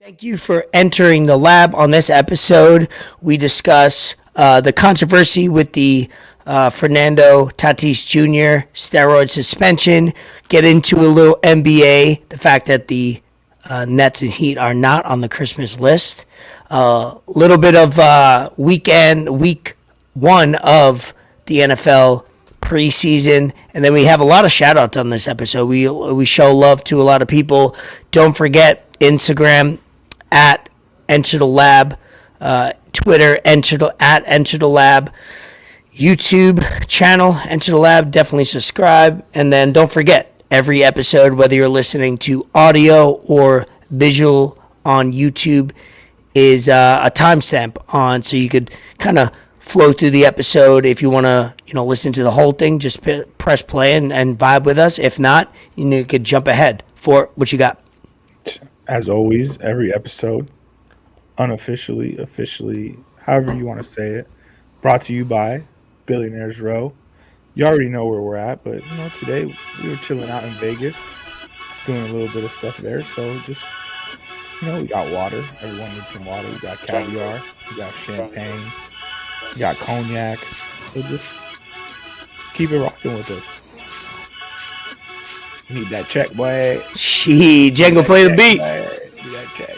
Thank you for entering the lab. On this episode, we discuss the controversy with the Fernando Tatis Jr. steroid suspension, get into a little NBA, the fact that the Nets and Heat are not on the Christmas list, a little bit of week one of the NFL preseason, and then we have a lot of shout outs on this episode. We show love to a lot of people. Don't forget Instagram at Enter the Lab, Twitter at Enter the Lab, YouTube channel Enter the Lab. Definitely subscribe, and then don't forget every episode, whether you're listening to audio or visual on YouTube, is a timestamp on, so you could kind of flow through the episode. If you want to, listen to the whole thing, just press play and vibe with us. If not, you could jump ahead. For what you got? As always, every episode, unofficially, officially, however you want to say it, brought to you by Billionaires Row. You already know where we're at, but today we were chilling out in Vegas, doing a little bit of stuff there. So just, we got water. Everyone needs some water. We got caviar. We got champagne. We got cognac. So just keep it rocking with us. Need that check, boy. She Django play the beat. Need that check.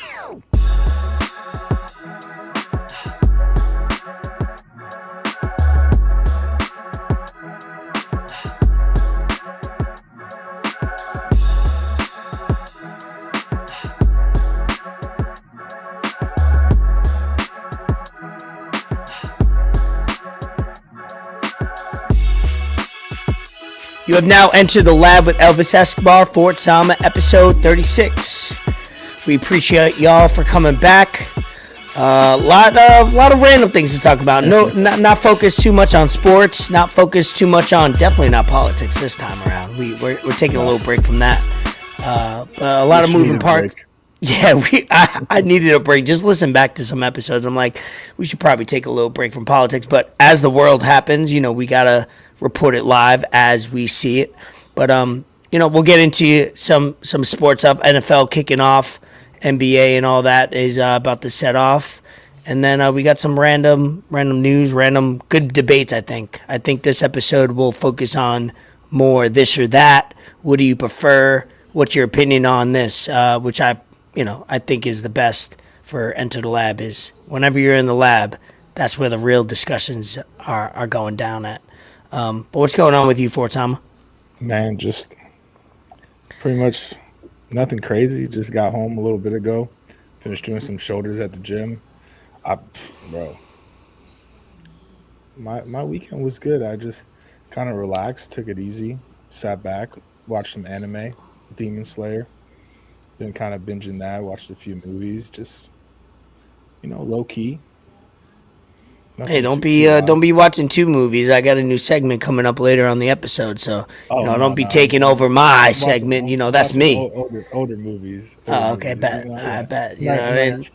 You have now entered the lab with Elvis Escobar, Fort Sama, episode 36. We appreciate y'all for coming back. A lot of random things to talk about. No, not focused too much on sports. Not focused too much on, definitely not politics this time around. We're taking a little break from that. A lot of moving parts. Yeah, I needed a break. Just listen back to some episodes. I'm like, we should probably take a little break from politics. But as the world happens, we gotta report it live as we see it. But we'll get into some sports stuff. NFL kicking off, NBA and all that is about to set off, and then we got some random news, random good debates. I think this episode will focus on more this or that. What do you prefer? What's your opinion on this? Which I think is the best for Enter the Lab. Is whenever you're in the lab, that's where the real discussions are going down at. But what's going on with you, Fortama? Man, just pretty much nothing crazy. Just got home a little bit ago. Finished doing some shoulders at the gym. My weekend was good. I just kind of relaxed, took it easy, sat back, watched some anime, Demon Slayer. Been kind of binging that, watched a few movies, just low key. Hey, don't be watching two movies. I got a new segment coming up later on the episode, so don't be taking over my segment. That's me. Older movies. Okay, bet. I bet. I was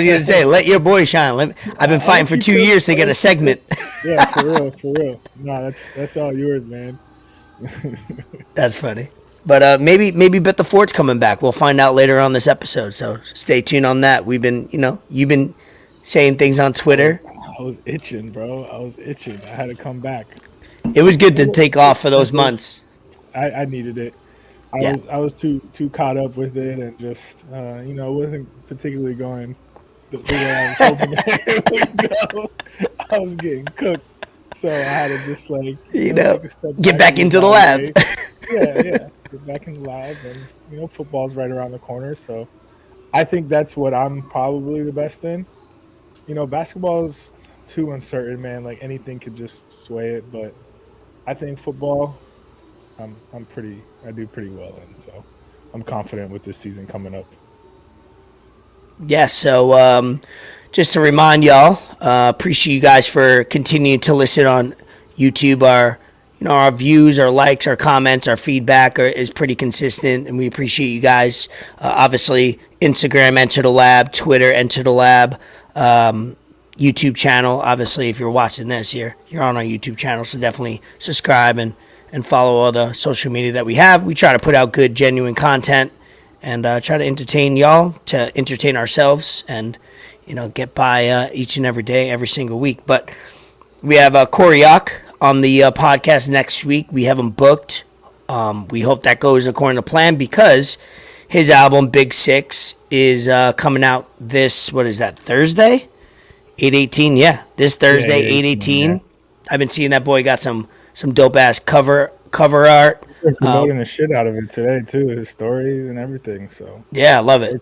gonna say, let your boy shine. I've been fighting for 2 years to get a segment. Yeah, for real. No, that's all yours, man. That's funny. But maybe Bet the Fort's coming back. We'll find out later on this episode. So stay tuned on that. We've been, you've been saying things on Twitter. I was itching, bro. I had to come back. It was good to take off for those months. I needed it. I was too caught up with it, and just wasn't particularly going the way I was hoping it would go. I was getting cooked, so I had to just get back into the lab. Yeah. Get back in the lab, and football's right around the corner, so I think that's what I'm probably the best in. Basketball is too uncertain, man. Like anything could just sway it, but I think football, I do pretty well in, so I'm confident with this season coming up. Yeah, so just to remind y'all, appreciate you guys for continuing to listen on YouTube. Our views, our likes, our comments, our feedback is pretty consistent, and we appreciate you guys. Obviously, Instagram, Enter the Lab, Twitter, Enter the Lab, YouTube channel. Obviously, if you're watching this, you're on our YouTube channel, so definitely subscribe and follow all the social media that we have. We try to put out good, genuine content, and try to entertain y'all, to entertain ourselves, and get by each and every day, every single week. But we have Koryak on the podcast next week. We have him booked. We hope that goes according to plan, because his album Big Six is coming out this, what is that, Thursday? 8/18, yeah. This Thursday, 8/18. Yeah. I've been seeing that boy got some dope ass cover art. They're promoting the shit out of it today too, his stories and everything. So yeah, I love it.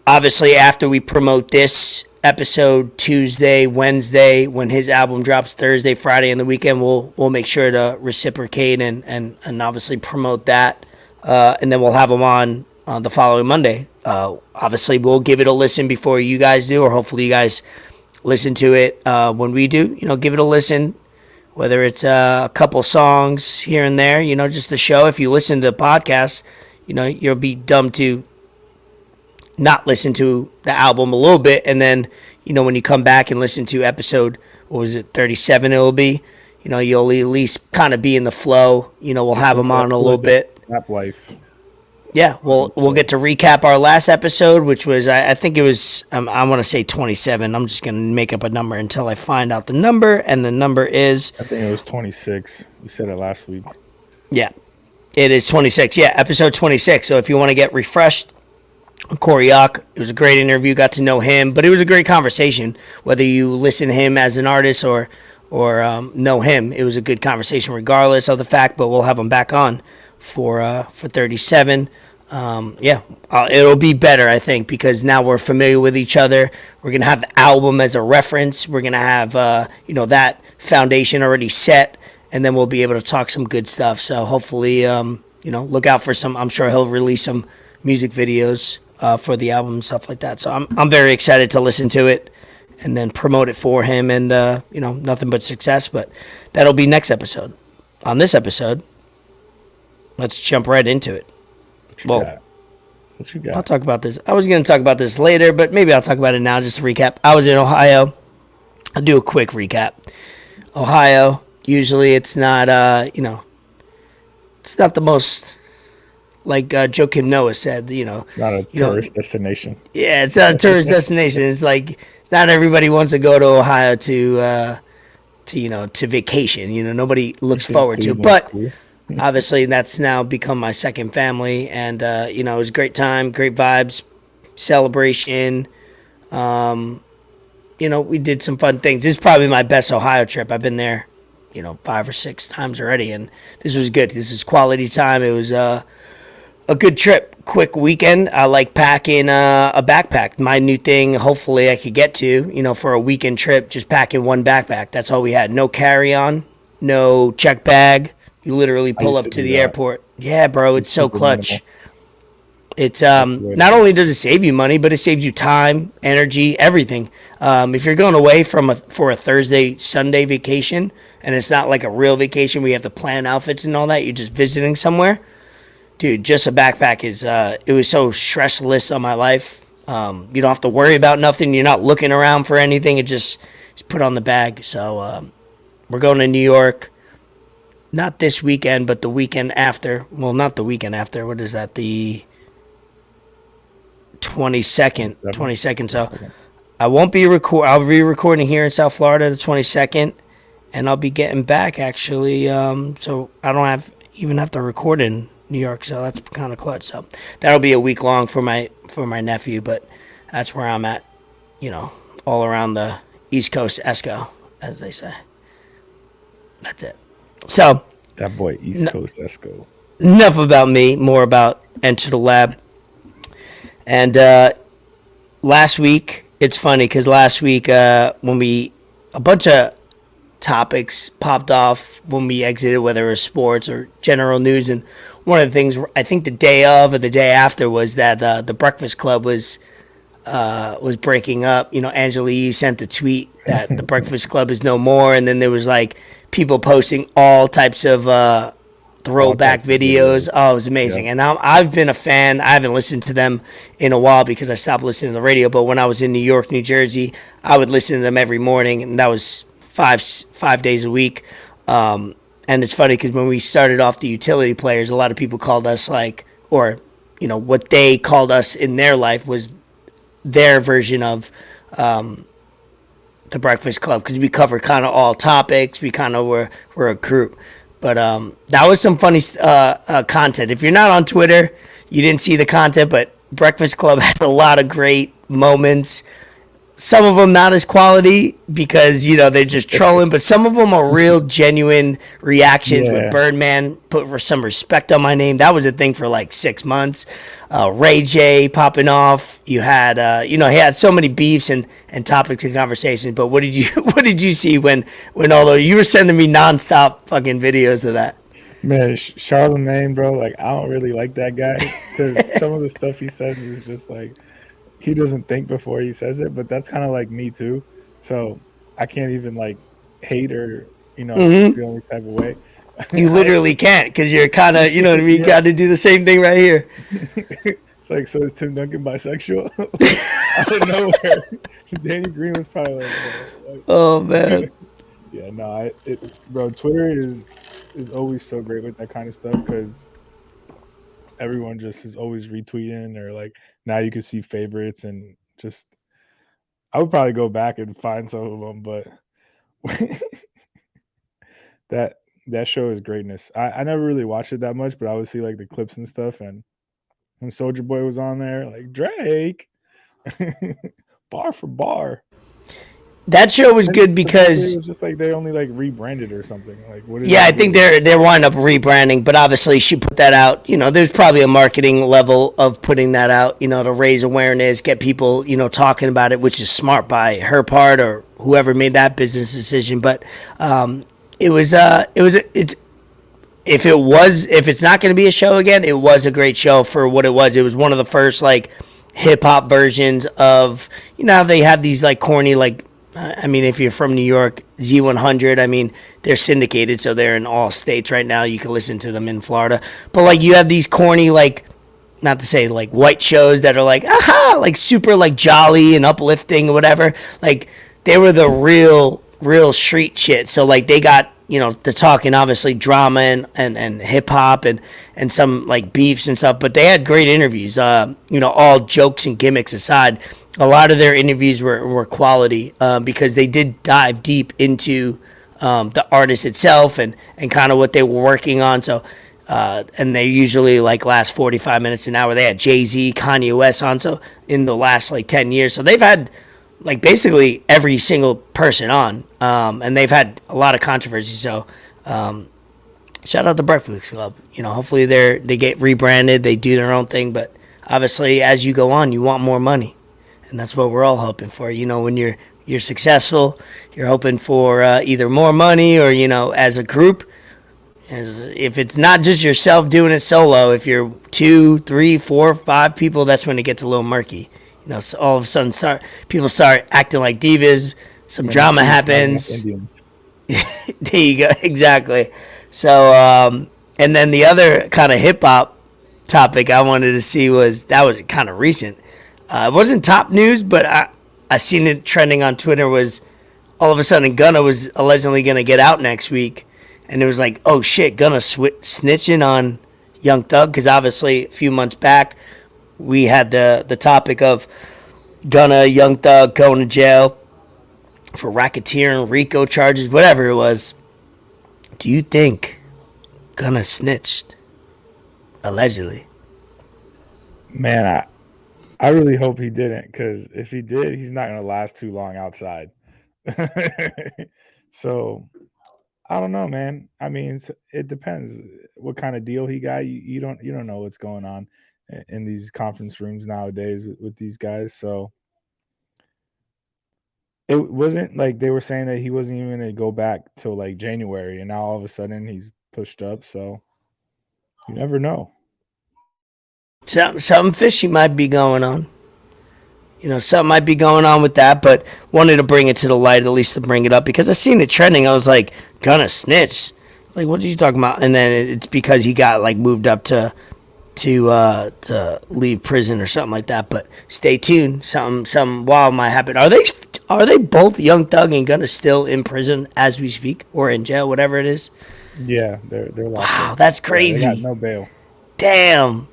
Obviously, after we promote this episode Tuesday, Wednesday, when his album drops Thursday, Friday, and the weekend, we'll make sure to reciprocate and obviously promote that, and then we'll have him on the following Monday. Obviously, we'll give it a listen before you guys do, or hopefully you guys listen to it when we do. Give it a listen, whether it's a couple songs here and there, just the show. If you listen to the podcast, you'll be dumb to not listen to the album a little bit, and then when you come back and listen to episode, what was it, 37 it'll be, you'll at least kind of be in the flow. We'll have them on a little bit. Rap life. Yeah, we'll get to recap our last episode, which was, I think it was, I want to say 27. I'm just going to make up a number until I find out the number, and the number is... I think it was 26. You said it last week. Yeah, it is 26. Yeah, episode 26. So if you want to get refreshed, Koryak, it was a great interview, got to know him, but it was a great conversation. Whether you listen to him as an artist or know him, it was a good conversation regardless of the fact, but we'll have him back on for 37. It'll be better, I think, because now we're familiar with each other. We're gonna have the album as a reference. We're gonna have that foundation already set, and then we'll be able to talk some good stuff. So hopefully, look out for some. I'm sure he'll release some music videos for the album and stuff like that. So I'm very excited to listen to it and then promote it for him, and nothing but success. But that'll be next episode. On this episode, let's jump right into it. What you got? I'll talk about this. I was going to talk about this later, but maybe I'll talk about it now. Just to recap. I was in Ohio. I'll do a quick recap. Ohio, usually it's not, it's not the most, like Joakim Noah said, It's not a tourist destination. Yeah, it's not a tourist destination. It's like, it's not everybody wants to go to Ohio to vacation. Nobody looks forward to it. But obviously, that's now become my second family, and it was a great time, great vibes, celebration. We did some fun things. This is probably my best Ohio trip. I've been there, 5 or 6 times already, and this was good. This is quality time. It was a good trip, quick weekend. I like packing a backpack. My new thing, hopefully, I could get to, for a weekend trip, just packing one backpack. That's all we had. No carry-on, no check bag. You literally pull up to the airport. Yeah, bro, it's so clutch. Minimal. It's not only does it save you money, but it saves you time, energy, everything. If you're going away for a Thursday, Sunday vacation, and it's not like a real vacation where you have to plan outfits and all that, you're just visiting somewhere. Dude, just a backpack is it was so stressless on my life. You don't have to worry about nothing. You're not looking around for anything. It just put on the bag. So we're going to New York. Not this weekend, but the weekend after. Well, not the weekend after. What is that? The 22nd. 22nd. So I won't be I'll be recording here in South Florida the 22nd, and I'll be getting back actually. So I don't even have to record in New York. So that's kind of clutch. So that'll be a week long for my nephew, but that's where I'm at. All around the East Coast, ESCO, as they say. That's it. So that boy East Coast Esco. Enough about me, more about Enter the Lab. And last week, it's funny because last week when a bunch of topics popped off when we exited, whether it was sports or general news, and one of the things I think the day of or the day after was that the Breakfast Club was breaking up. Angela Yee sent a tweet that the Breakfast Club is no more, and then there was like people posting all types of throwback videos. Oh, it was amazing. Yeah. And I've been a fan. I haven't listened to them in a while because I stopped listening to the radio. But when I was in New York, New Jersey, I would listen to them every morning, and that was five days a week. And it's funny because when we started off the utility players, a lot of people called us or what they called us in their life was their version of the Breakfast Club, because we cover kind of all topics. We kind of were a group. But that was some funny content. If you're not on Twitter, you didn't see the content, but Breakfast Club has a lot of great moments. Some of them not as quality because, they're just trolling, but some of them are real genuine reactions. With Birdman put for some respect on my name. That was a thing for like 6 months. Ray J popping off. You had, he had so many beefs and topics and conversations. But what did you see when although you were sending me nonstop fucking videos of that? Man, Charlemagne, bro, like, I don't really like that guy because some of the stuff he says is just like, he doesn't think before he says it, but that's kind of like me too. So I can't even like hate or, feel any type of way. You literally can't because you're kind of, what I mean? Got to do the same thing right here. It's like, so is Tim Duncan bisexual? Out of nowhere. Danny Green was probably like oh, man. Yeah, no, bro, Twitter is always so great with that kind of stuff because everyone just is always retweeting, or like now you can see favorites, and just I would probably go back and find some of them, but that show is greatness. I never really watched it that much, but I would see like the clips and stuff, and when Soulja Boy was on there, like Drake, bar for bar. That show was good because it was just like they only like rebranded or something. Like, what is I think they're winding up rebranding, but obviously she put that out. There's probably a marketing level of putting that out, to raise awareness, get people, talking about it, which is smart by her part or whoever made that business decision. But if it's not going to be a show again, it was a great show for what it was. It was one of the first like hip hop versions of, how they have these like corny like. If you're from New York, Z100, they're syndicated, so they're in all states right now. You can listen to them in Florida. But, like, you have these corny, like, not to say, like, white shows that are, like, aha, like, super, like, jolly and uplifting or whatever. Like, they were the real street shit. So, like, they got, the talking, obviously, drama and hip-hop and some, like, beefs and stuff. But they had great interviews, all jokes and gimmicks aside. A lot of their interviews were quality because they did dive deep into the artist itself and kind of what they were working on. So, and they usually like last 45 minutes, an hour. They had Jay-Z, Kanye West on. So in the last like 10 years. So they've had like basically every single person on. And they've had a lot of controversy. So shout out to Breakfast Club. Hopefully they get rebranded. They do their own thing. But obviously as you go on, you want more money. And that's what we're all hoping for. When you're successful, you're hoping for either more money or, as a group. If it's not just yourself doing it solo, if you're 2, 3, 4, 5 people, that's when it gets a little murky. So all of a sudden people start acting like divas. Some drama happens. There you go. Exactly. So, and then the other kind of hip hop topic I wanted to see was kind of recent. It wasn't top news, but I seen it trending on Twitter. Was all of a sudden Gunna was allegedly going to get out next week, and it was like, oh shit, Gunna snitching on Young Thug, because obviously a few months back we had the topic of Gunna, Young Thug going to jail for racketeering, RICO charges, whatever it was. Do you think Gunna snitched allegedly? Man, I really hope he didn't, because if he did, he's not going to last too long outside. So, I don't know, man. It depends what kind of deal he got. You don't know what's going on in these conference rooms nowadays with these guys. So, it wasn't like they were saying that he wasn't even going to go back till like January, and now all of a sudden he's pushed up. So, you never know. Something fishy might be going on. Something might be going on with that, but wanted to bring it to the light, at least to bring it up, because I seen it trending. I was like, Gunna snitched. Like, what are you talking about? And then it's because he got like moved up to leave prison or something like that. But stay tuned. Something wild might happen. Are they both Young Thug and Gunna still in prison as we speak, or in jail, whatever it is? Yeah, they're locked wow, up. That's crazy. They got no bail. Damn.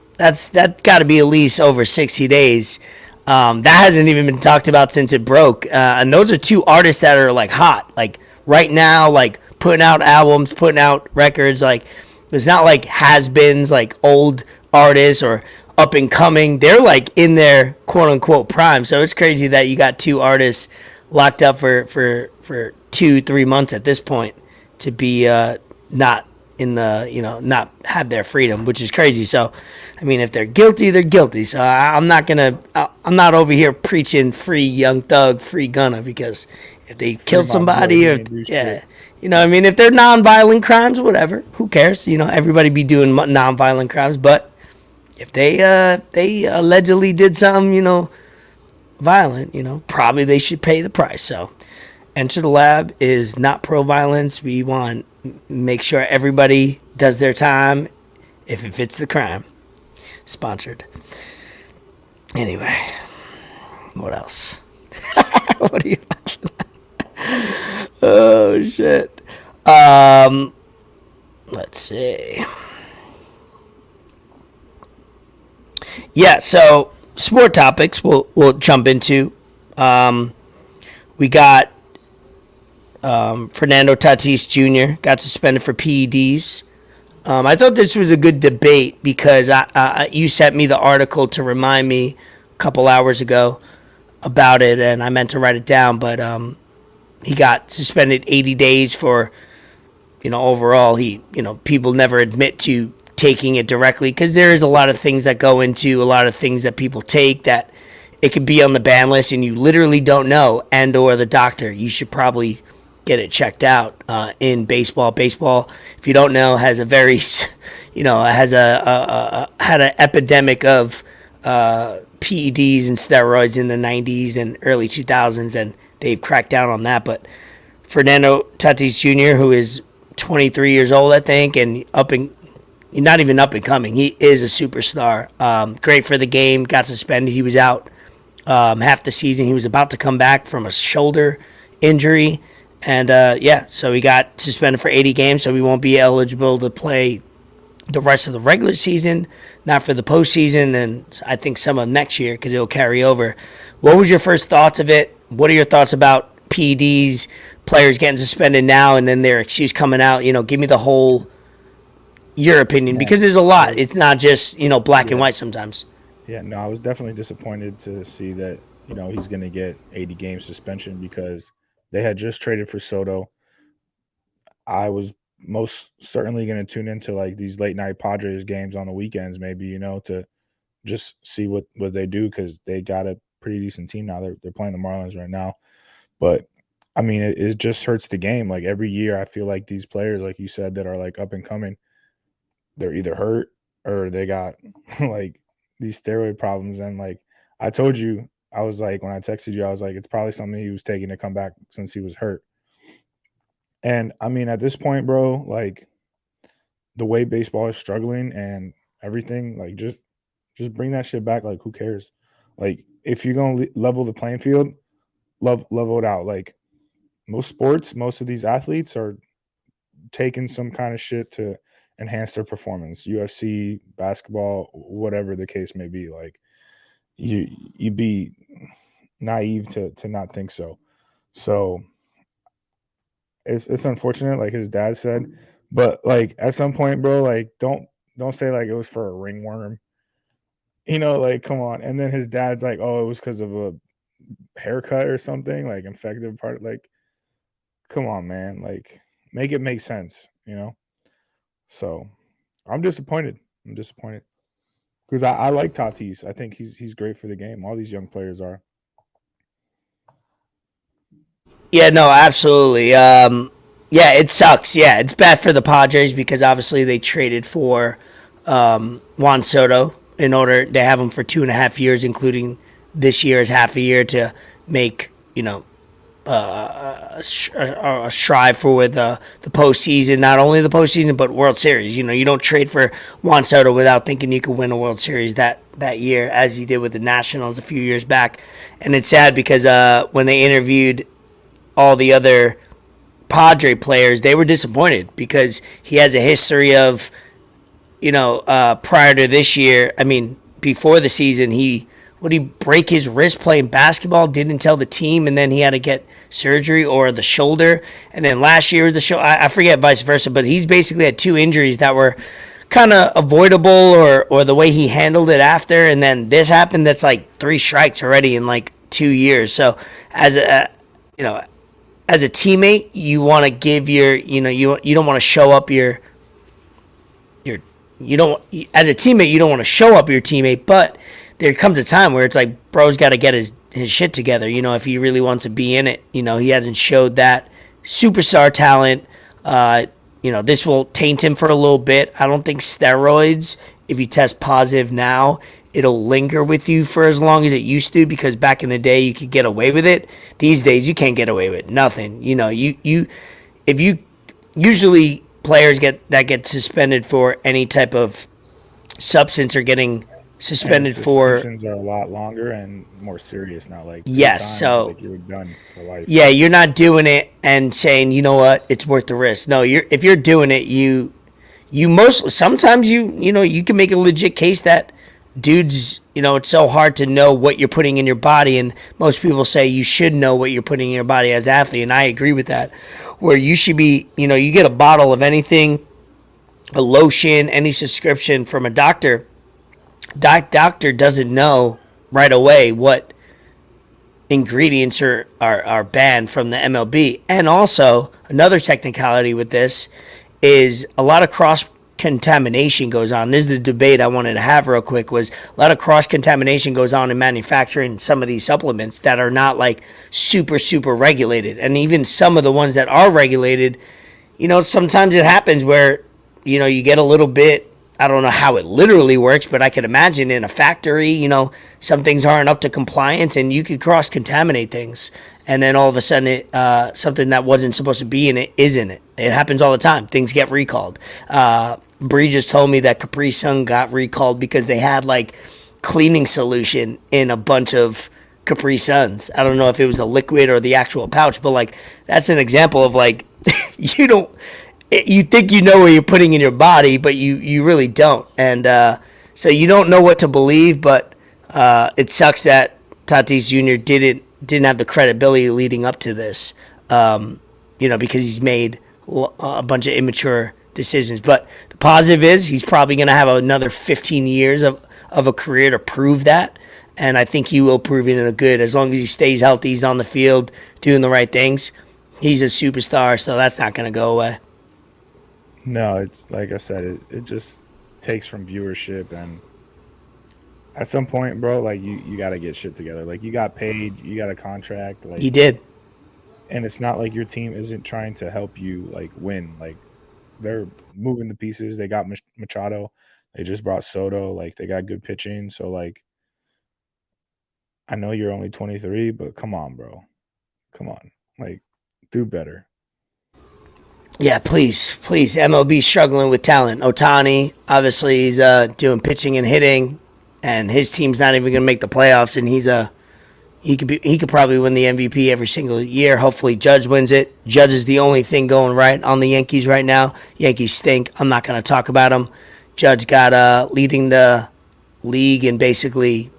that got to be at least over 60 days. That hasn't even been talked about since it broke. And those are two artists that are like hot, like right now, like putting out albums, putting out records. Like it's not like has-beens, like old artists or up and coming. They're like in their quote unquote prime. So it's crazy that you got two artists locked up for 2-3 months at this point to be not in the, not have their freedom, which is crazy. So I mean, if they're guilty, they're guilty. So I'm not over here preaching free Young Thug, free Gunna, because if they kill somebody, or yeah, I mean, if they're non-violent crimes, whatever, who cares? Everybody be doing non-violent crimes, but if they allegedly did something, violent, probably they should pay the price. So Enter the Lab is not pro-violence. We want to make sure everybody does their time if it fits the crime. Sponsored. Anyway, what else? What are you laughing at? Oh shit. Let's see. Yeah, so sport topics we'll jump into. We got Fernando Tatis Jr. got suspended for PEDs. I thought this was a good debate because you sent me the article to remind me a couple hours ago about it, and I meant to write it down, but he got suspended 80 days for, overall, people never admit to taking it directly because there is a lot of things that go into a lot of things that people take that it could be on the ban list and you literally don't know, and or the doctor. You should probably get it checked out in baseball. Baseball, if you don't know, has a very, has had an epidemic of PEDs and steroids in the 90s and early 2000s, and they've cracked down on that. But Fernando Tatis Jr., who is 23 years old, I think, and not even up and coming, he is a superstar. Great for the game, got suspended. He was out half the season. He was about to come back from a shoulder injury. And, so he got suspended for 80 games, so he won't be eligible to play the rest of the regular season, not for the postseason, and I think some of next year because it'll carry over. What was your first thoughts of it? What are your thoughts about PEDs, players getting suspended now, and then their excuse coming out? Give me your opinion, because there's a lot. It's not just, black and white sometimes. Yeah, no, I was definitely disappointed to see that, he's going to get 80 game suspension because they had just traded for Soto. I was most certainly going to tune into like these late night Padres games on the weekends, maybe, to just see what they do because they got a pretty decent team now. They're playing the Marlins right now. But, I mean, it just hurts the game. Like every year I feel like these players, like you said, that are like up and coming, they're either hurt or they got like these steroid problems. And like I told you, I was like, when I texted you, I was like, it's probably something he was taking to come back since he was hurt. And I mean, at this point, bro, like the way baseball is struggling and everything, like just bring that shit back. Like, who cares? Like, if you're gonna level the playing field, level it out. Like most sports, most of these athletes are taking some kind of shit to enhance their performance. UFC, basketball, whatever the case may be. Like you'd be naive to not think so. So it's unfortunate, like his dad said, but like at some point, bro, like don't say like it was for a ringworm. Like come on. And then his dad's like, oh, it was because of a haircut or something, like infected part. Like, come on, man. Like, make it make sense, So I'm disappointed. Because I like Tatis. I think he's great for the game. All these young players are. Yeah, no, absolutely. Yeah, it sucks. Yeah, it's bad for the Padres because obviously they traded for Juan Soto in order to have him for 2.5 years, including this year as half a year to make, a strive for the postseason, not only the postseason, but World Series. You don't trade for Juan Soto without thinking you could win a World Series that year, as he did with the Nationals a few years back. And it's sad because when they interviewed all the other Padre players, they were disappointed because he has a history of, prior to this year, I mean, before the season, would he break his wrist playing basketball, didn't tell the team, and then he had to get surgery or the shoulder. And then last year was the show. I forget vice versa, but he's basically had 2 injuries that were kind of avoidable or the way he handled it after. And then this happened. That's like 3 strikes already in like 2 years. So as a teammate, you want to give you don't want to show up as a teammate, you don't want to show up your teammate, but there comes a time where it's like, bro's got to get his shit together, if he really wants to be in it. He hasn't showed that superstar talent. This will taint him for a little bit. I don't think steroids, if you test positive now, it'll linger with you for as long as it used to, because back in the day you could get away with it. These days you can't get away with nothing. Usually players get suspended for any type of substance or getting suspended for. Suspensions are a lot longer and more serious now. Like yes, so like you're done for life. Yeah, you're not doing it and saying, you know what, it's worth the risk. No, if you're doing it, sometimes you can make a legit case that dudes, it's so hard to know what you're putting in your body, and most people say you should know what you're putting in your body as an athlete, and I agree with that. Where you should be, you get a bottle of anything, a lotion, any subscription from a doctor. Doctor doesn't know right away what ingredients are banned from the MLB. And also, another technicality with this is a lot of cross-contamination goes on. This is the debate I wanted to have real quick, was a lot of cross-contamination goes on in manufacturing some of these supplements that are not like super, super regulated. And even some of the ones that are regulated, sometimes it happens where, you get a little bit. I don't know how it literally works, but I could imagine in a factory, some things aren't up to compliance and you could cross-contaminate things. And then all of a sudden, something that wasn't supposed to be in it is in it. It happens all the time. Things get recalled. Bree just told me that Capri Sun got recalled because they had like cleaning solution in a bunch of Capri Suns. I don't know if it was the liquid or the actual pouch, but like that's an example of like you think you know what you're putting in your body, but you really don't. And so you don't know what to believe, but it sucks that Tatis Jr. didn't have the credibility leading up to this, because he's made a bunch of immature decisions. But the positive is he's probably going to have another 15 years of a career to prove that. And I think he will prove it in a good, as long as he stays healthy, he's on the field, doing the right things. He's a superstar, so that's not going to go away. No, it's like I said, it just takes from viewership, and at some point, bro, like you got to get shit together. Like you got paid, you got a contract. Like you did. And it's not like your team isn't trying to help you like win. Like they're moving the pieces. They got Machado. They just brought Soto. Like they got good pitching. So like, I know you're only 23, but come on, bro. Come on. Like do better. Yeah, please. MLB struggling with talent. Ohtani, obviously, he's doing pitching and hitting, and his team's not even going to make the playoffs. And he could probably win the MVP every single year. Hopefully, Judge wins it. Judge is the only thing going right on the Yankees right now. Yankees stink. I'm not going to talk about them. Judge got leading the league and basically,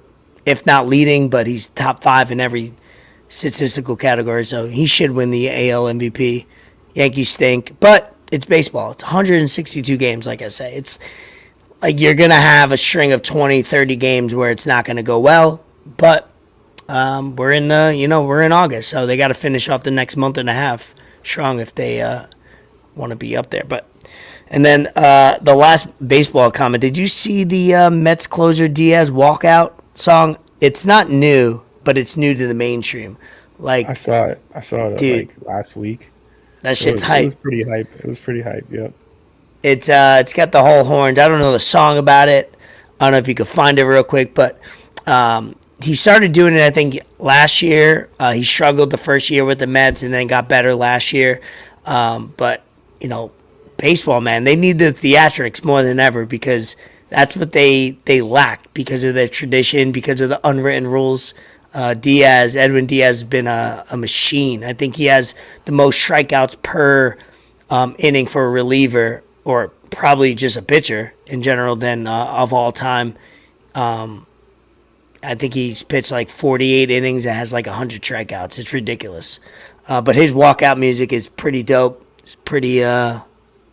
if not leading, but he's top 5 in every statistical category. So he should win the AL MVP. Yankees stink, but it's baseball. It's 162 games, like I say. It's like you're going to have a string of 20, 30 games where it's not going to go well, but we're in August, so they got to finish off the next month and a half strong if they want to be up there. And then the last baseball comment, did you see the Mets closer DIAZ walkout song? It's not new, but it's new to the mainstream. Like I saw it dude, like last week. That shit's hype. It was pretty hype. Yep. It's got the whole horns. I don't know the song about it. I don't know if you could find it real quick, but he started doing it, I think, last year. He struggled the first year with the Mets and then got better last year. But baseball, man, they need the theatrics more than ever because that's what they lack because of their tradition, because of the unwritten rules. Edwin Diaz has been a machine. I think he has the most strikeouts per inning for a reliever, or probably just a pitcher in general than of all time. I think he's pitched like 48 innings and has like 100 strikeouts. It's ridiculous. But his walkout music is pretty dope. It's pretty, it's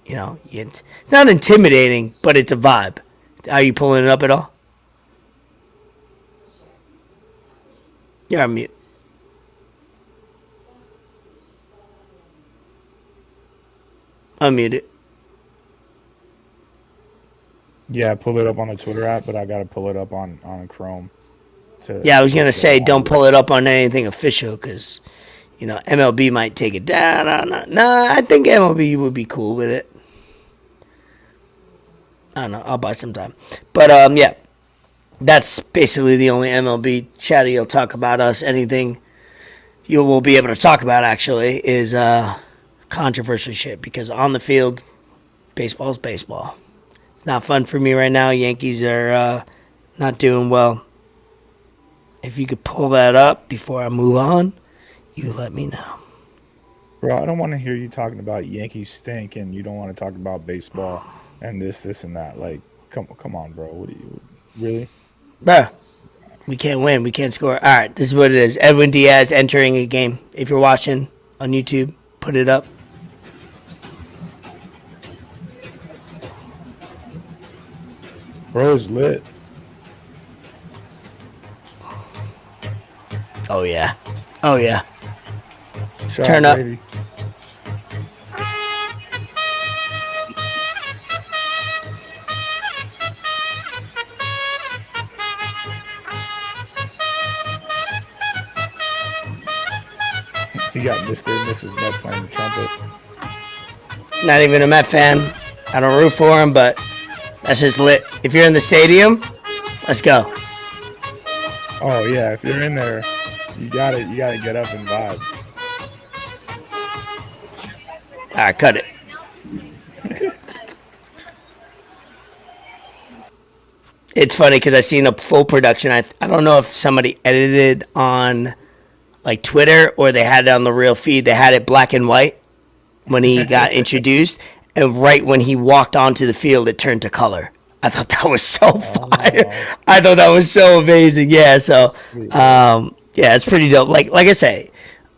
not intimidating, but it's a vibe. Are you pulling it up at all? You're on mute. Unmute it. Yeah, I pulled it up on the Twitter app, but I got to pull it up on Chrome. Yeah, I was going to say, don't pull it up on anything official because, MLB might take it down. Nah, I think MLB would be cool with it. I don't know. I'll buy some time. But, yeah, that's basically the only MLB chatter you'll talk about us. Anything you will be able to talk about, actually, is controversial shit because on the field, baseball's baseball. It's not fun for me right now. Yankees are not doing well. If you could pull that up before I move on, you let me know. Bro, I don't want to hear you talking about Yankees stink and you don't want to talk about baseball and this, and that. Like, come on, bro. What do you really? Bro, we can't win. We can't score. All right, this is what it is. Edwin Diaz entering a game. If you're watching on YouTube, put it up. Bro is lit. Oh, yeah. Oh, yeah. Shout Turn out up. Brady. You got Mr. and Mrs. Met playing the trumpet. Not even a Met fan. I don't root for him, but that's just lit. If you're in the stadium, let's go. Oh yeah, if you're in there, you gotta get up and vibe. All right, cut it. It's funny because I seen a full production. I don't know if somebody edited on like Twitter or they had it on the real feed. They had it black and white when he got introduced, and right when he walked onto the field, it turned to color. I thought that was so fire. Wow. I thought that was so amazing. Yeah, so yeah, it's pretty dope. Like I say,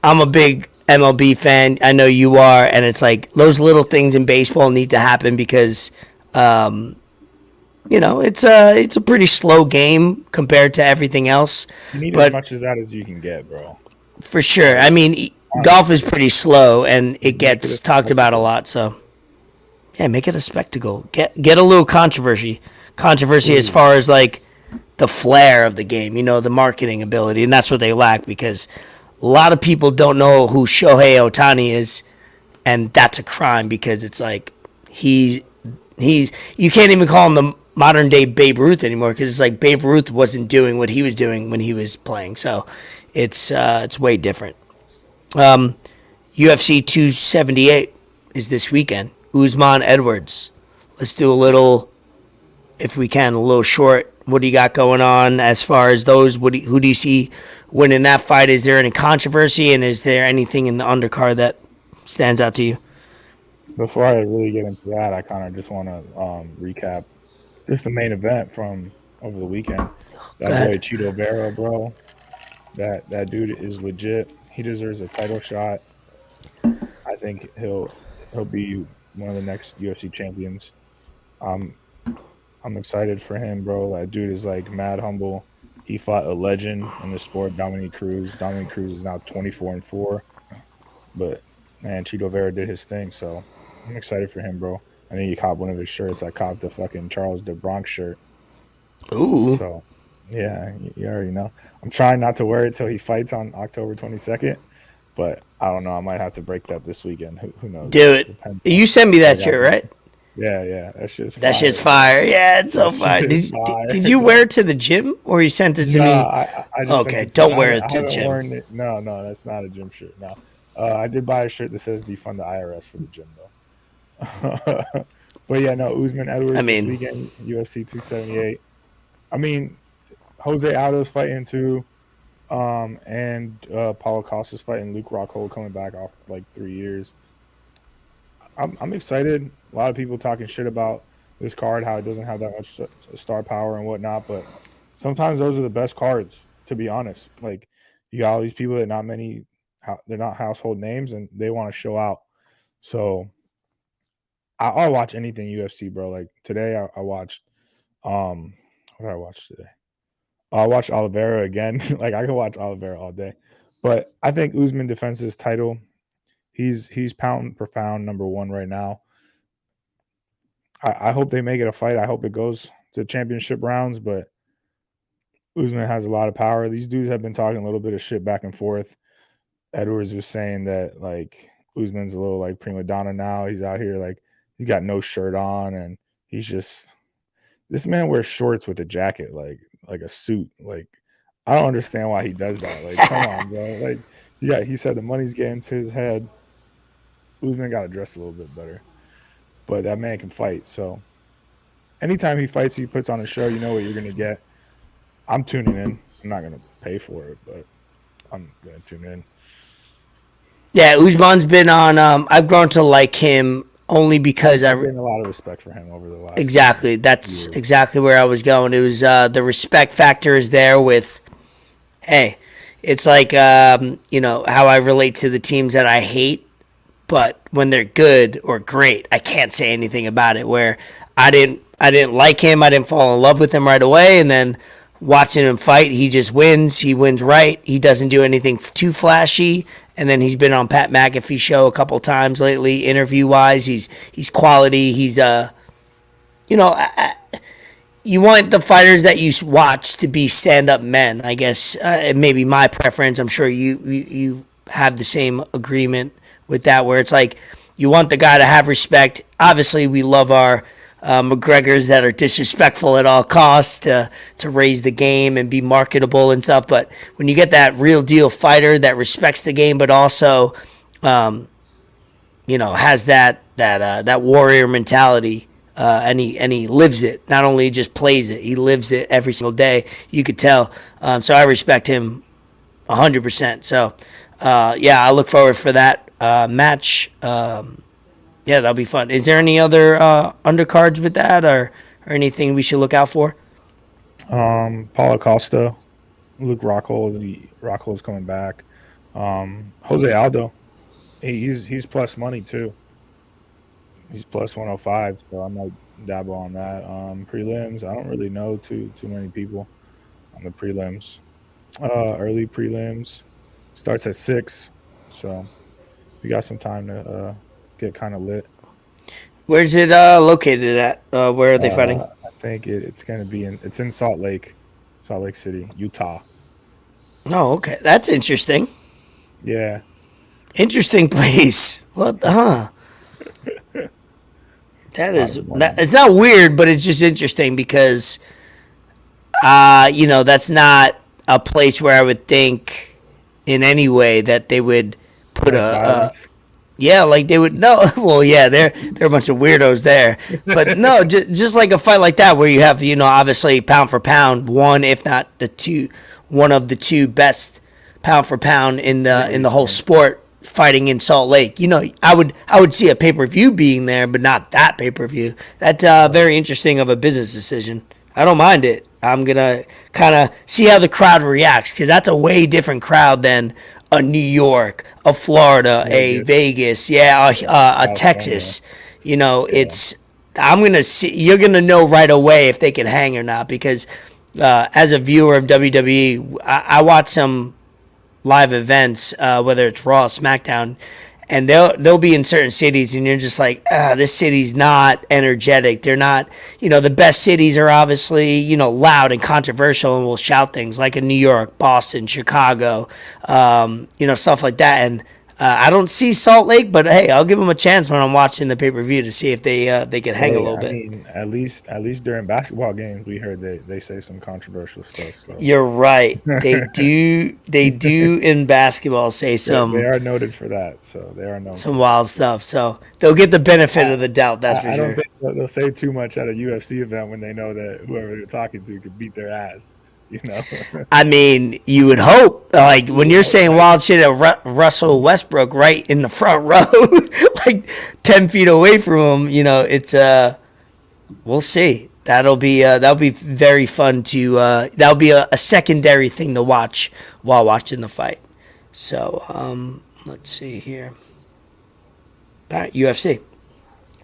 I'm a big MLB fan. I know you are, and it's like those little things in baseball need to happen because it's a pretty slow game compared to everything else. You need but as much of that as you can get, bro. for sure. I mean, golf is pretty slow, and it gets talked about a lot. So, yeah, make it a spectacle. Get a little controversy as far as like the flair of the game. The marketing ability, and that's what they lack because a lot of people don't know who Shohei Ohtani is, and that's a crime because it's like he's you can't even call him the modern day Babe Ruth anymore because it's like Babe Ruth wasn't doing what he was doing when he was playing. So it's way different. UFC 278 is this weekend. USMAN Edwards. Let's do a little, if we can, a little short. What do you got going on as far as those? Who do you see winning that fight? Is there any controversy, and is there anything in the undercard that stands out to you? Before I really get into that, I kind of just want to recap just the main event from over the weekend. That boy Cheeto Vera, bro. That dude is legit. He deserves a title shot. I think he'll be one of the next UFC champions. I'm excited for him, bro. That dude is like mad humble. He fought a legend in the sport, Dominique Cruz. Dominique Cruz is now 24-4. But man, Cheeto Vera did his thing, so I'm excited for him, bro. I think he copped one of his shirts. I copped the fucking Charles de Bronx shirt. Ooh. So yeah, you already know. I'm trying not to wear it till he fights on October 22nd. But I don't know. I might have to break that this weekend. Who knows? Do it. You sent me that shirt, right? Yeah. That shit's fire. That shit's fire. Yeah, it's so fire. Did you wear it to the gym or you sent it to me? I just okay, don't wear it to the gym. No, that's not a gym shirt. No. I did buy a shirt that says defund the IRS for the gym, though. But yeah, no, Usman Edwards this weekend, UFC 278. I mean, Jose Aldo's fighting too. And Paulo Costa's fighting Luke Rockhold coming back off like 3 years. I'm excited. A lot of people talking shit about this card, how it doesn't have that much star power and whatnot, but sometimes those are the best cards. To be honest, like you got all these people that not many, they're not household names, and they want to show out. So I'll watch anything UFC, bro. Like today, I watched. What did I watch today? I watched Oliveira again. Like I could watch Oliveira all day, but I think Usman defends his title. He's pound per pound number one right now. I hope they make it a fight. I hope it goes to championship rounds, but Usman has a lot of power. These dudes have been talking a little bit of shit back and forth. Edwards was saying that like Usman's a little like prima donna now. He's out here like he's got no shirt on and he's just this man wears shorts with a jacket like a suit. Like I don't understand why he does that. Like come on, bro. Like yeah, he said the money's getting to his head. Usman got to dress a little bit better, but that man can fight. So anytime he fights, he puts on a show. You know what you're gonna get. I'm tuning in. I'm not gonna pay for it, but I'm gonna tune in. Yeah, Usman's been on. I've grown to like him only because I'm getting a lot of respect for him over the last exactly. That's years. exactly where I was going. It was the respect factor is there with. Hey, it's like how I relate to the teams that I hate, but when they're good or great, I can't say anything about it. Where I didn't like him, I didn't fall in love with him right away, and then watching him fight, he just wins. He wins right. He doesn't do anything too flashy. And then he's been on Pat McAfee show a couple times lately, interview wise. He's quality. He's you know, you want the fighters that you watch to be stand up men. I guess it may be my preference. I'm sure you have the same agreement with that, where it's like you want the guy to have respect. Obviously, we love our McGregors that are disrespectful at all costs to raise the game and be marketable and stuff. But when you get that real deal fighter that respects the game, but also, has that warrior mentality, and he lives it. Not only just plays it, he lives it every single day. You could tell. So I respect him 100%. So I look forward for that match. Yeah, that'll be fun. Is there any other undercards with that, or anything we should look out for? Paulo Costa, Luke Rockhold is coming back. Jose Aldo, he's plus money too. He's plus 105, so I might dabble on that. Prelims, I don't really know too many people on the prelims. Early prelims starts at 6, so we got some time to get kind of lit. Where's it located at? Where are they fighting? I think it's gonna be it's in Salt Lake City, Utah. Oh, okay. That's interesting. Yeah, Interesting place. What? Huh? That a lot is. of money. It's not weird, but it's just interesting because, that's not a place where I would think, in any way, that they would put Like a violence. yeah, like they would no. Well, yeah, they're a bunch of weirdos there, but no, just like a fight like that where you have obviously pound for pound one, if not one of the two best pound for pound in the whole Heavyweights, sport fighting in Salt Lake. I would see a pay per view being there, but not that pay per view. That's right? very interesting of a business decision. I don't mind it. I'm gonna kind of see how the crowd reacts because that's a way different crowd than a New York, a Florida, a Vegas, Vegas, yeah, a California. Texas. Yeah, It's I'm gonna see. You're gonna know right away if they can hang or not because as a viewer of WWE, I watch some live events, whether it's Raw, SmackDown, and they'll be in certain cities, and you're just like, this city's not energetic. They're not, the best cities are obviously, loud and controversial, and will shout things like in New York, Boston, Chicago, stuff like that. And I don't see Salt Lake, but hey, I'll give them a chance when I'm watching the pay per view to see if they can hang a hey, little I bit. mean, at least during basketball games, we heard they say some controversial stuff. So You're right. They do. They do in basketball say they some are noted for that. So they are known for some that. wild stuff. So they'll get the benefit I, of the doubt. That's for I don't sure. think they'll say too much at a UFC event when they know that whoever they're talking to could beat their ass. you know. I mean, you would hope. Like when you're saying wild shit at Russell Westbrook right in the front row, like 10 feet away from him, you know, it's we'll see. That'll be very fun to that'll be a secondary thing to watch while watching the fight. So let's see here. All right, UFC.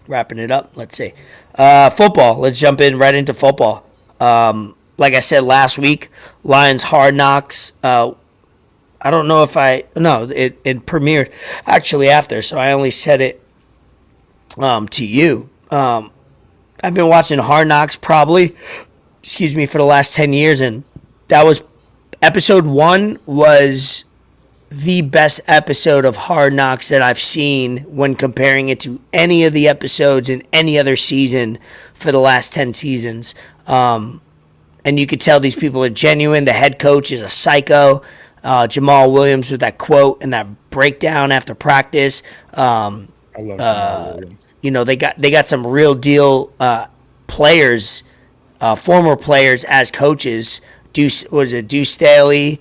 Wrapping it up. Let's see. Football. Let's jump in right into football. Like I said last week, Lions Hard Knocks. I don't know if it premiered actually after, so I only said it to you. I've been watching Hard Knocks probably, for the last 10 years, and that was episode 1 was the best episode of Hard Knocks that I've seen when comparing it to any of the episodes in any other season for the last 10 seasons. And you could tell these people are genuine. The head coach is a psycho. Jamal Williams with that quote and that breakdown after practice. I love Jamal Williams. You know, they got some real deal players, former players as coaches. Deuce Staley.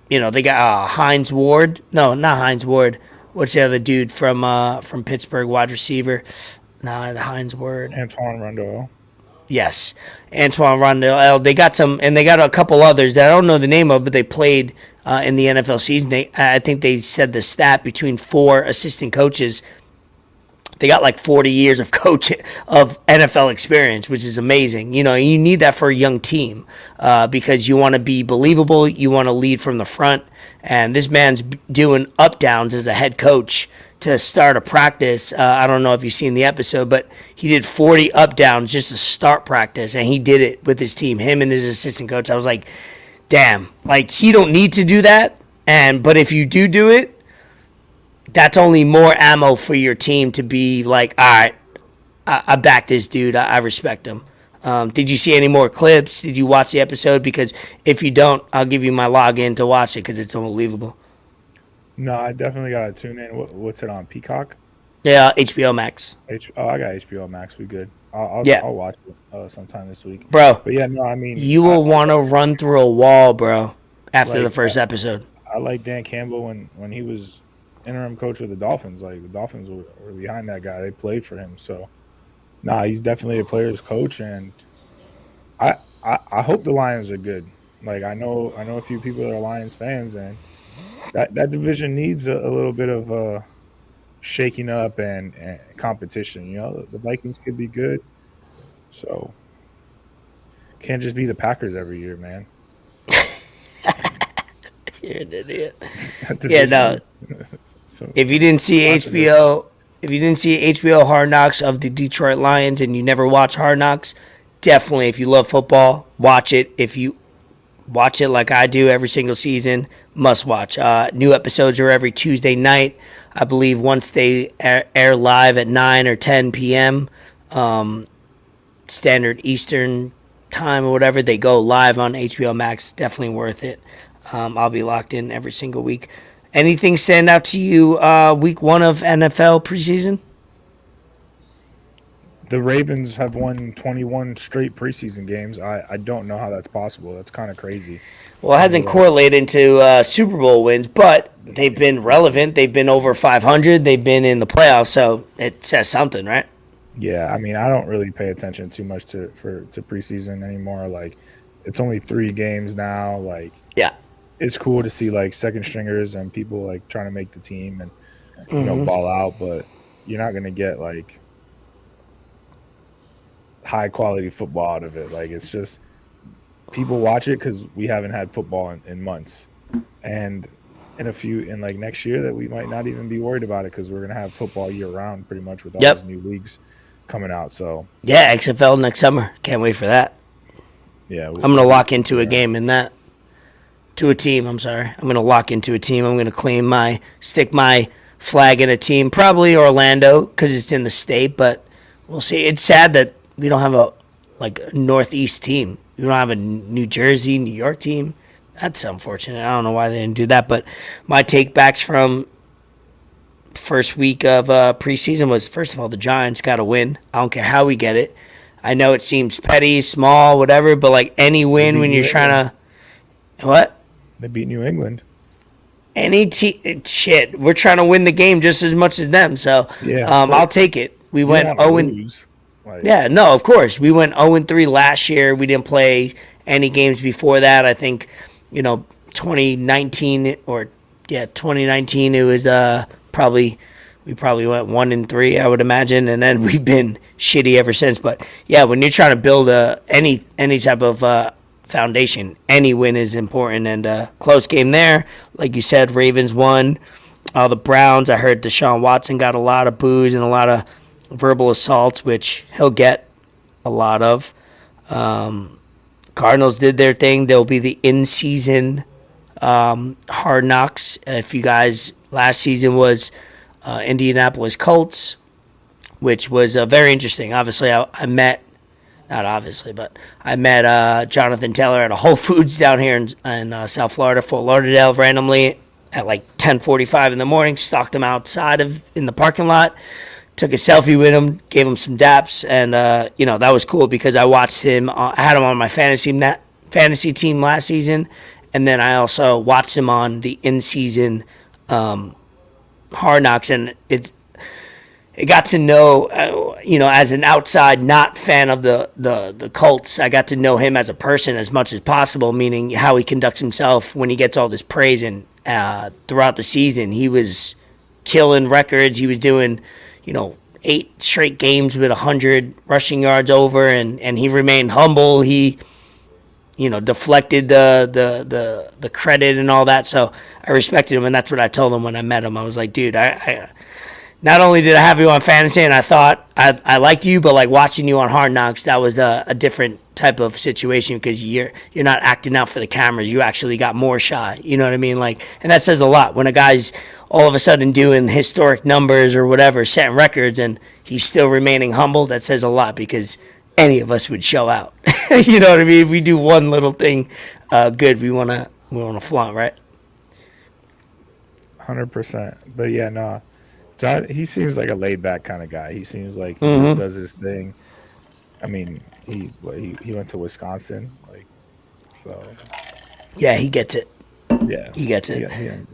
You know, they got Hines Ward. No, not Hines Ward. What's the other dude from Pittsburgh, wide receiver? Not Hines Ward. Antoine Rondeau. Yes, Antoine Rondeau. They got some, and they got a couple others that I don't know the name of, but they played in the NFL season. I think they said the stat between 4 assistant coaches. They got like 40 years of NFL experience, which is amazing. You know, you need that for a young team because you want to be believable. You want to lead from the front. And this man's doing up downs as a head coach to start a practice. I don't know if you've seen the episode, but he did 40 up downs just to start practice. And he did it with his team, him and his assistant coach. I was like, damn, like he don't need to do that. But if you do it, that's only more ammo for your team to be like, all right, I back this dude. I respect him. Did you see any more clips? Did you watch the episode? Because if you don't, I'll give you my login to watch it because it's unbelievable. No, I definitely got to tune in. What's it on? Peacock? Yeah, HBO Max. I got HBO Max. We good. I'll watch it sometime this week. Bro. But yeah, no, I mean. You will want to run through a wall, bro, after the first episode. I like Dan Campbell when he was interim coach of the Dolphins. Like the Dolphins were behind that guy. They played for him. So, he's definitely a player's coach, and I hope the Lions are good. Like I know a few people that are Lions fans, and that division needs a little bit of shaking up and competition. You know, the Vikings could be good, so can't just be the Packers every year, man. You're an idiot. Yeah, no. If you didn't see HBO Hard Knocks of the Detroit Lions and you never watch Hard Knocks, definitely, if you love football, watch it. If you watch it like I do every single season, must watch. New episodes are every Tuesday night. I believe once they air live at 9 or 10 p.m. Standard Eastern time or whatever, they go live on HBO Max. Definitely worth it. I'll be locked in every single week. Anything stand out to you week 1 of NFL preseason? The Ravens have won 21 straight preseason games. I don't know how that's possible. That's kind of crazy. Well, it hasn't correlated into Super Bowl wins, but they've been relevant. They've been over 500. They've been in the playoffs, so it says something, right? Yeah, I mean, I don't really pay attention too much to preseason anymore. Like, it's only 3 games now. Like, yeah, it's cool to see like second stringers and people like trying to make the team and you know ball out, but you're not gonna get like high quality football out of it. Like it's just people watch it because we haven't had football in months, and in like next year that we might not even be worried about it because we're gonna have football year round pretty much with all these new leagues coming out. So yeah, XFL next summer. Can't wait for that. Yeah, I'm gonna lock into a game in that. To a team, I'm sorry. I'm going to lock into a team. I'm going to stick my flag in a team. Probably Orlando because it's in the state, but we'll see. It's sad that we don't have a Northeast team. We don't have a New Jersey, New York team. That's unfortunate. I don't know why they didn't do that, but my take backs from first week of preseason was, first of all, the Giants got to win. I don't care how we get it. I know it seems petty, small, whatever, but like any win when you're trying to, what? They beat New England. Any shit, we're trying to win the game just as much as them. So Yeah, I'll take it. We went 0 and yeah, no, of course we went 0-3 last year. We didn't play any games before that. I think 2019 or 2019 it was probably we probably went 1-3, I would imagine, and then we've been shitty ever since. But yeah, when you're trying to build any type of foundation, any win is important. And close game there, like you said, Ravens won. The Browns, I heard Deshaun Watson got a lot of boos and a lot of verbal assaults, which he'll get a lot of. Cardinals did their thing. They'll be the in-season Hard Knocks. If you guys, last season was Indianapolis Colts, which was very interesting. Obviously, I met Jonathan Taylor at a Whole Foods down here in South Florida, Fort Lauderdale, randomly at like 10:45 in the morning. Stalked him outside in the parking lot, took a selfie with him, gave him some daps, and that was cool because I watched him. I had him on my fantasy team last season, and then I also watched him on the in-season Hard Knocks, and it got to know, as an outside, not fan of the Colts, I got to know him as a person as much as possible, meaning how he conducts himself when he gets all this praise. And throughout the season, he was killing records. He was doing, 8 straight games with 100 rushing yards over, and he remained humble. He, deflected the credit and all that. So I respected him, and that's what I told him when I met him. I was like, dude, I not only did I have you on fantasy and I thought I liked you, but like watching you on Hard Knocks, that was a different type of situation because you're not acting out for the cameras. You actually got more shy. You know what I mean? Like, and that says a lot when a guy's all of a sudden doing historic numbers or whatever, setting records, and he's still remaining humble. That says a lot because any of us would show out. You know what I mean? If we do one little thing good, we wanna flaunt, right? 100%. But yeah, no. John, he seems like a laid-back kind of guy. He seems like he just does his thing. I mean, he went to Wisconsin, so. Yeah, he gets it. Yeah, he gets it.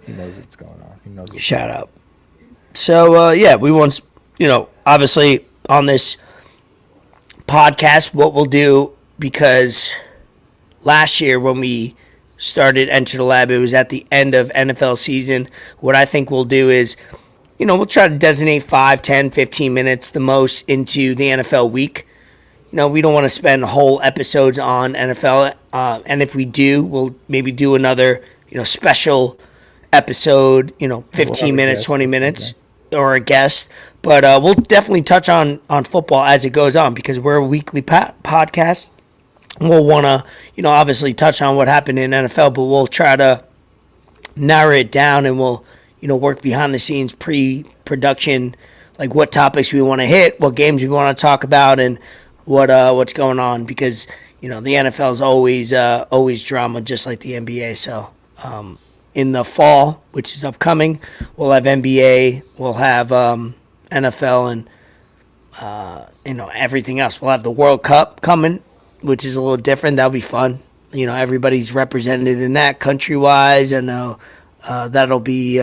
He knows what's going on. He knows. Shout out. So we want obviously on this podcast, what we'll do, because last year when we started Enter the Lab, it was at the end of NFL season. What I think we'll do is, we'll try to designate 5, 10, 15 minutes the most into the NFL week. We don't want to spend whole episodes on NFL. And if we do, we'll maybe do another, special episode, 15 minutes, 20 minutes, or a guest. But we'll definitely touch on football as it goes on because we're a weekly podcast. We'll want to, obviously touch on what happened in NFL, but we'll try to narrow it down and we'll, work behind the scenes, pre-production, like what topics we want to hit, what games we want to talk about, and what's going on because, the NFL is always drama, just like the NBA. So in the fall, which is upcoming, we'll have NBA, we'll have NFL, and everything else. We'll have the World Cup coming, which is a little different. That'll be fun. Everybody's represented in that country-wise. I know that'll be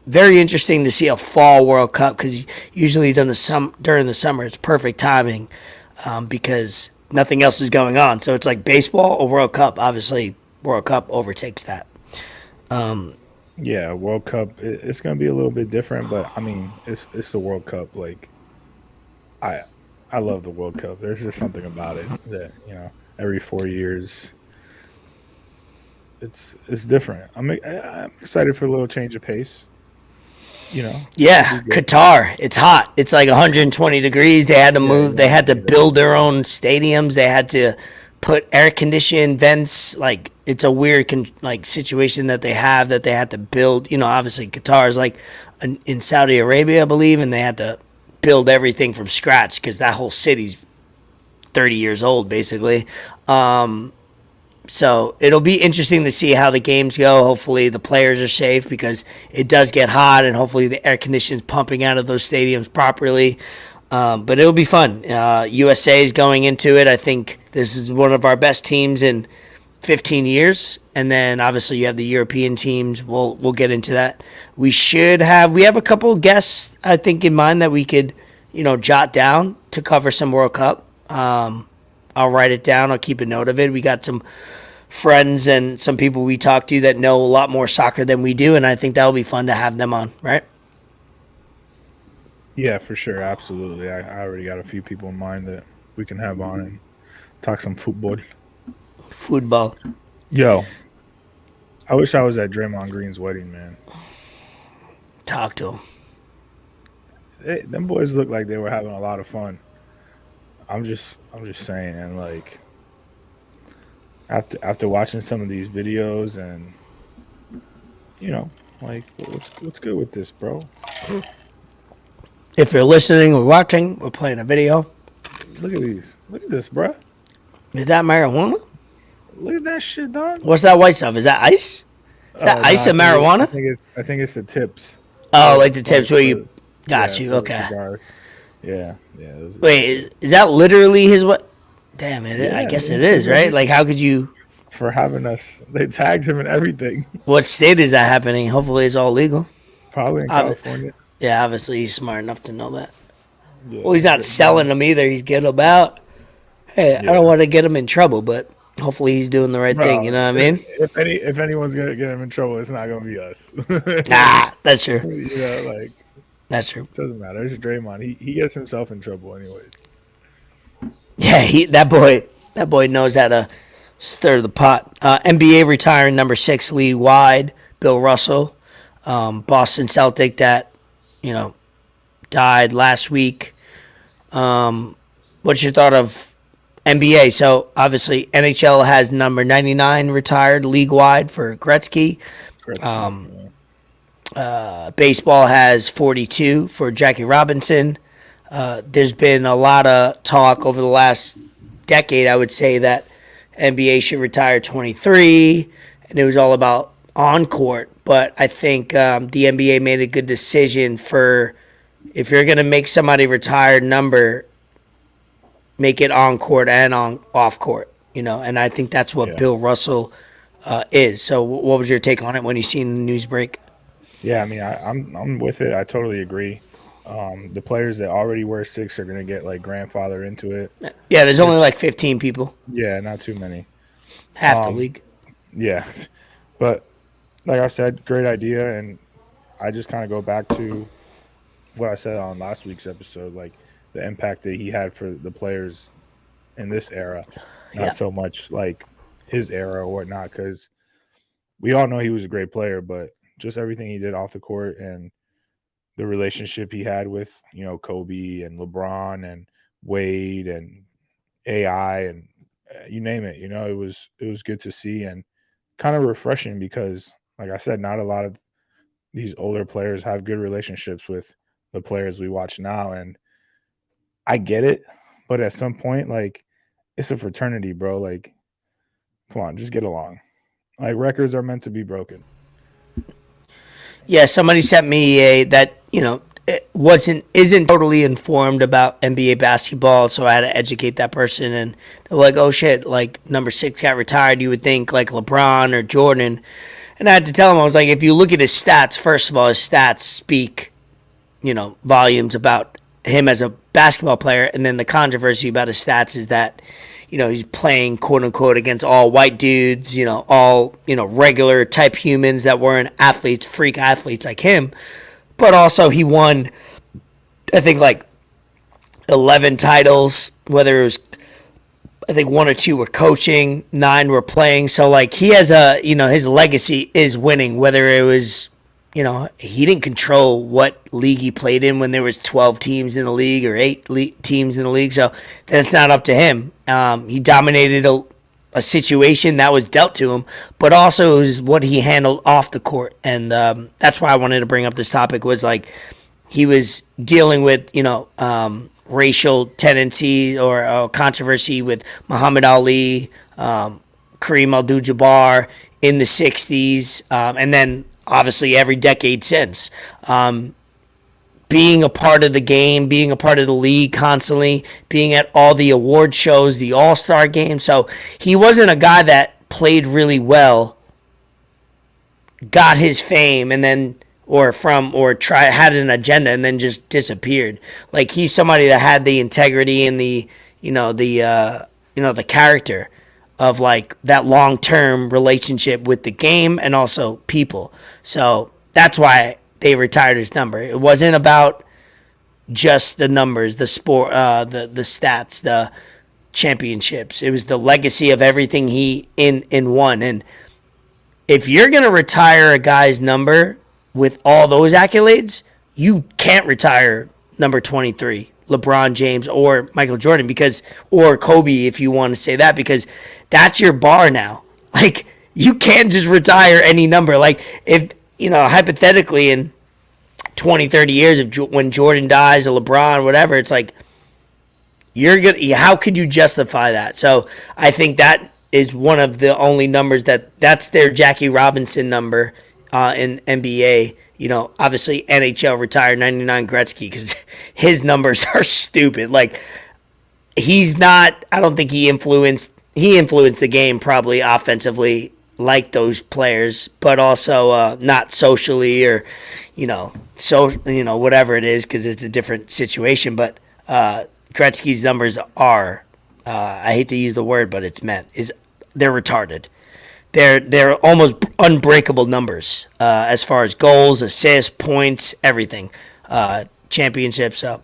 very interesting to see a fall World Cup because usually during the summer it's perfect timing because nothing else is going on. So it's like baseball or World Cup. Obviously, World Cup overtakes that. Yeah, World Cup. It's going to be a little bit different, but I mean, it's the World Cup. Like, I love the World Cup. There's just something about it that every 4 years, it's different. I'm excited for a little change of pace. Yeah, Qatar. It's hot. It's like 120 degrees. They had to move. They had to build their own stadiums. They had to put air conditioned vents. Like, it's a weird situation that they had to build. Obviously Qatar is like in Saudi Arabia, I believe, and they had to build everything from scratch because that whole city's 30 years old, basically. So it'll be interesting to see how the games go. Hopefully the players are safe because it does get hot, and hopefully the air conditioning's pumping out of those stadiums properly. But it'll be fun. USA is going into it. I think this is one of our best teams in 15 years, and then obviously you have the European teams. We'll get into that. We have a couple of guests I think in mind that we could jot down to cover some World Cup. I'll write it down. I'll keep a note of it. We got some friends and some people we talk to that know a lot more soccer than we do, and I think that'll be fun to have them on, right? Yeah, for sure, absolutely. I already got a few people in mind that we can have on and talk some football. Football. Yo, I wish I was at Draymond Green's wedding, man. Talk to him. Them boys look like they were having a lot of fun. I'm just saying, and like after watching some of these videos, and like what's good with this, bro? If you're listening or watching, we're playing a video. Look at these. Look at this, bro. Is that marijuana? Look at that shit, dog. What's that white stuff? Is that ice? Is that ice and marijuana? I think it's the tips. Oh, like the tips where you got you. Okay. Yeah. Wait, is that literally his what? Damn it! I guess it is, right? Like, how could you? For having us, they tagged him and everything. What state is that happening? Hopefully, it's all legal. Probably in California. Yeah, obviously he's smart enough to know that. Yeah, well, he's not selling them either. He's getting them out. Hey, I don't want to get him in trouble, but hopefully he's doing the right thing. You know what I mean? If anyone's gonna get him in trouble, it's not gonna be us. That's true. That's true. Doesn't matter. It's Draymond. He gets himself in trouble anyways. Yeah, that boy knows how to stir the pot. NBA retiring number 6 league wide, Bill Russell, Boston Celtic that died last week. What's your thought of NBA? So obviously NHL has number 99 retired league wide for Gretzky. Baseball has 42 for Jackie Robinson. There's been a lot of talk over the last decade, I would say, that NBA should retire 23, and it was all about on court. But I think the NBA made a good decision for, if you're going to make somebody retired number, make it on court and off court, and I think that's what Bill Russell is. So what was your take on it when you seen the news break? Yeah, I mean, I'm with it. I totally agree. The players that already wear 6 are going to get like grandfather into it. Yeah, there's only like 15 people. Yeah, not too many. Half the league. Yeah, but like I said, great idea, and I just kind of go back to what I said on last week's episode, like the impact that he had for the players in this era, not so much like his era or whatnot, because we all know he was a great player, but just everything he did off the court and the relationship he had with, Kobe and LeBron and Wade and AI and you name it, it was good to see and kind of refreshing because, like I said, not a lot of these older players have good relationships with the players we watch now. And I get it, but at some point, like, it's a fraternity, bro. Like, come on, just get along. Like, records are meant to be broken. Yeah, somebody sent me that isn't totally informed about NBA basketball, so I had to educate that person, and they're like, "Oh shit!" Like number 6 got retired. You would think like LeBron or Jordan, and I had to tell him, I was like, if you look at his stats, first of all, his stats speak, volumes about him as a basketball player, and then the controversy about his stats is that, he's playing quote unquote against all white dudes, all, regular type humans that weren't athletes, freak athletes like him. But also he won, I think, like 11 titles, whether it was, I think 1 or 2 were coaching, 9 were playing. So like he has his legacy is winning, whether it was, he didn't control what league he played in when there was 12 teams in the league or 8 teams in the league. So that's not up to him. He dominated a situation that was dealt to him, but also it was what he handled off the court. And that's why I wanted to bring up this topic, was like he was dealing with, racial tendency or controversy with Muhammad Ali, Kareem Abdul-Jabbar in the 60s, and then obviously every decade since. Bill being a part of the game, being a part of the league constantly, being at all the award shows, the All-Star game. So he wasn't a guy that played really well, got his fame, and then had an agenda and then just disappeared. Like, he's somebody that had the integrity and the character of like that long-term relationship with the game and also people. So that's why they retired his number. It wasn't about just the numbers, the sport, the stats, the championships. It was the legacy of everything he won. And if you're gonna retire a guy's number with all those accolades, you can't retire number 23, LeBron James or Michael Jordan, or Kobe, if you want to say that, because that's your bar now. Like, you can't just retire any number. Like, if, hypothetically in 20, 30 years, when Jordan dies or LeBron, whatever, it's like, how could you justify that? So I think that is one of the only numbers that's their Jackie Robinson number in NBA. Obviously NHL retired 99 Gretzky because his numbers are stupid. Like, I don't think he influenced the game probably offensively like those players, but also not socially or, whatever it is, because it's a different situation. But Gretzky's numbers are, I hate to use the word, but they're retarded. They're almost unbreakable numbers as far as goals, assists, points, everything, championships. So,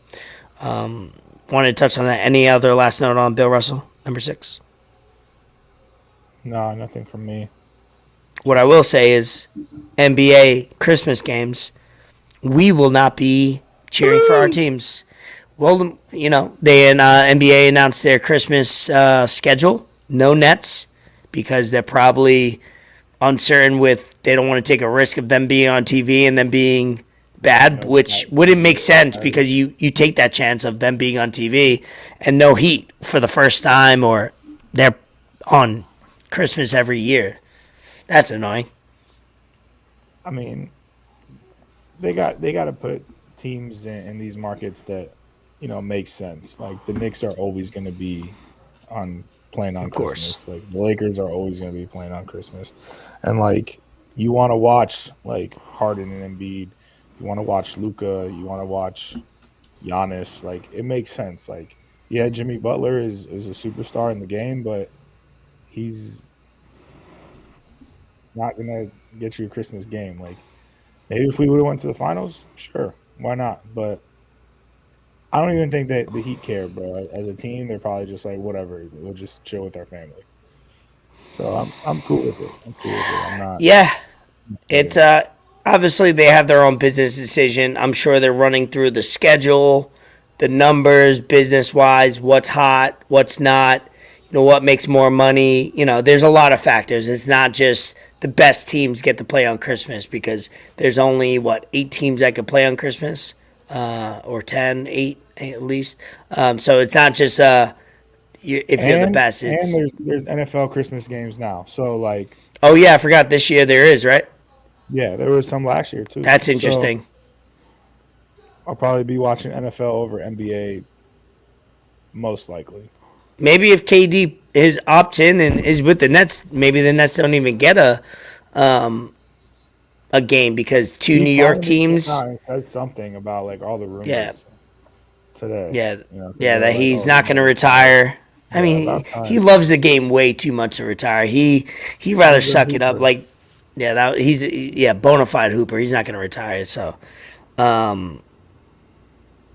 wanted to touch on that. Any other last note on Bill Russell, number 6? No, nothing from me. What I will say is, NBA Christmas games, we will not be cheering for our teams. Well, they NBA announced their Christmas schedule. No Nets, because they're probably uncertain they don't want to take a risk of them being on TV and them being bad, which wouldn't make sense because you take that chance of them being on TV and no Heat for the first time, or they're on Christmas every year. That's annoying. I mean, they got to put teams in these markets that, make sense. Like, the Knicks are always going to be playing on Christmas. Like, the Lakers are always going to be playing on Christmas. And, like, you want to watch, like, Harden and Embiid. You want to watch Luka. You want to watch Giannis. Like, it makes sense. Like, yeah, Jimmy Butler is a superstar in the game, but he's not going to get you a Christmas game. Like, maybe if we would have went to the finals, sure, why not? But I don't even think that the Heat care, bro. As a team, they're probably just like, whatever, we'll just chill with our family. So I'm cool with it. I'm not. Yeah, it's obviously they have their own business decision. I'm sure they're running through the schedule, the numbers, business wise, what's hot, what's not. What makes more money. There's a lot of factors. It's not just the best teams get to play on Christmas, because there's only 8 teams that can play on Christmas, or 10, 8 at least. So it's not just if you're the best. And there's NFL Christmas games now. So, like, oh yeah, I forgot this year there is, right? Yeah, there was some last year too. That's interesting. So I'll probably be watching NFL over NBA, most likely. Maybe if KD opts in and is with the Nets, maybe the Nets don't even get a game, because two New York teams said something about like all the rumors today. That he's not going to retire. I mean, he loves the game way too much to retire. He'd rather suck it up. Like, he's bona fide hooper. He's not going to retire. So,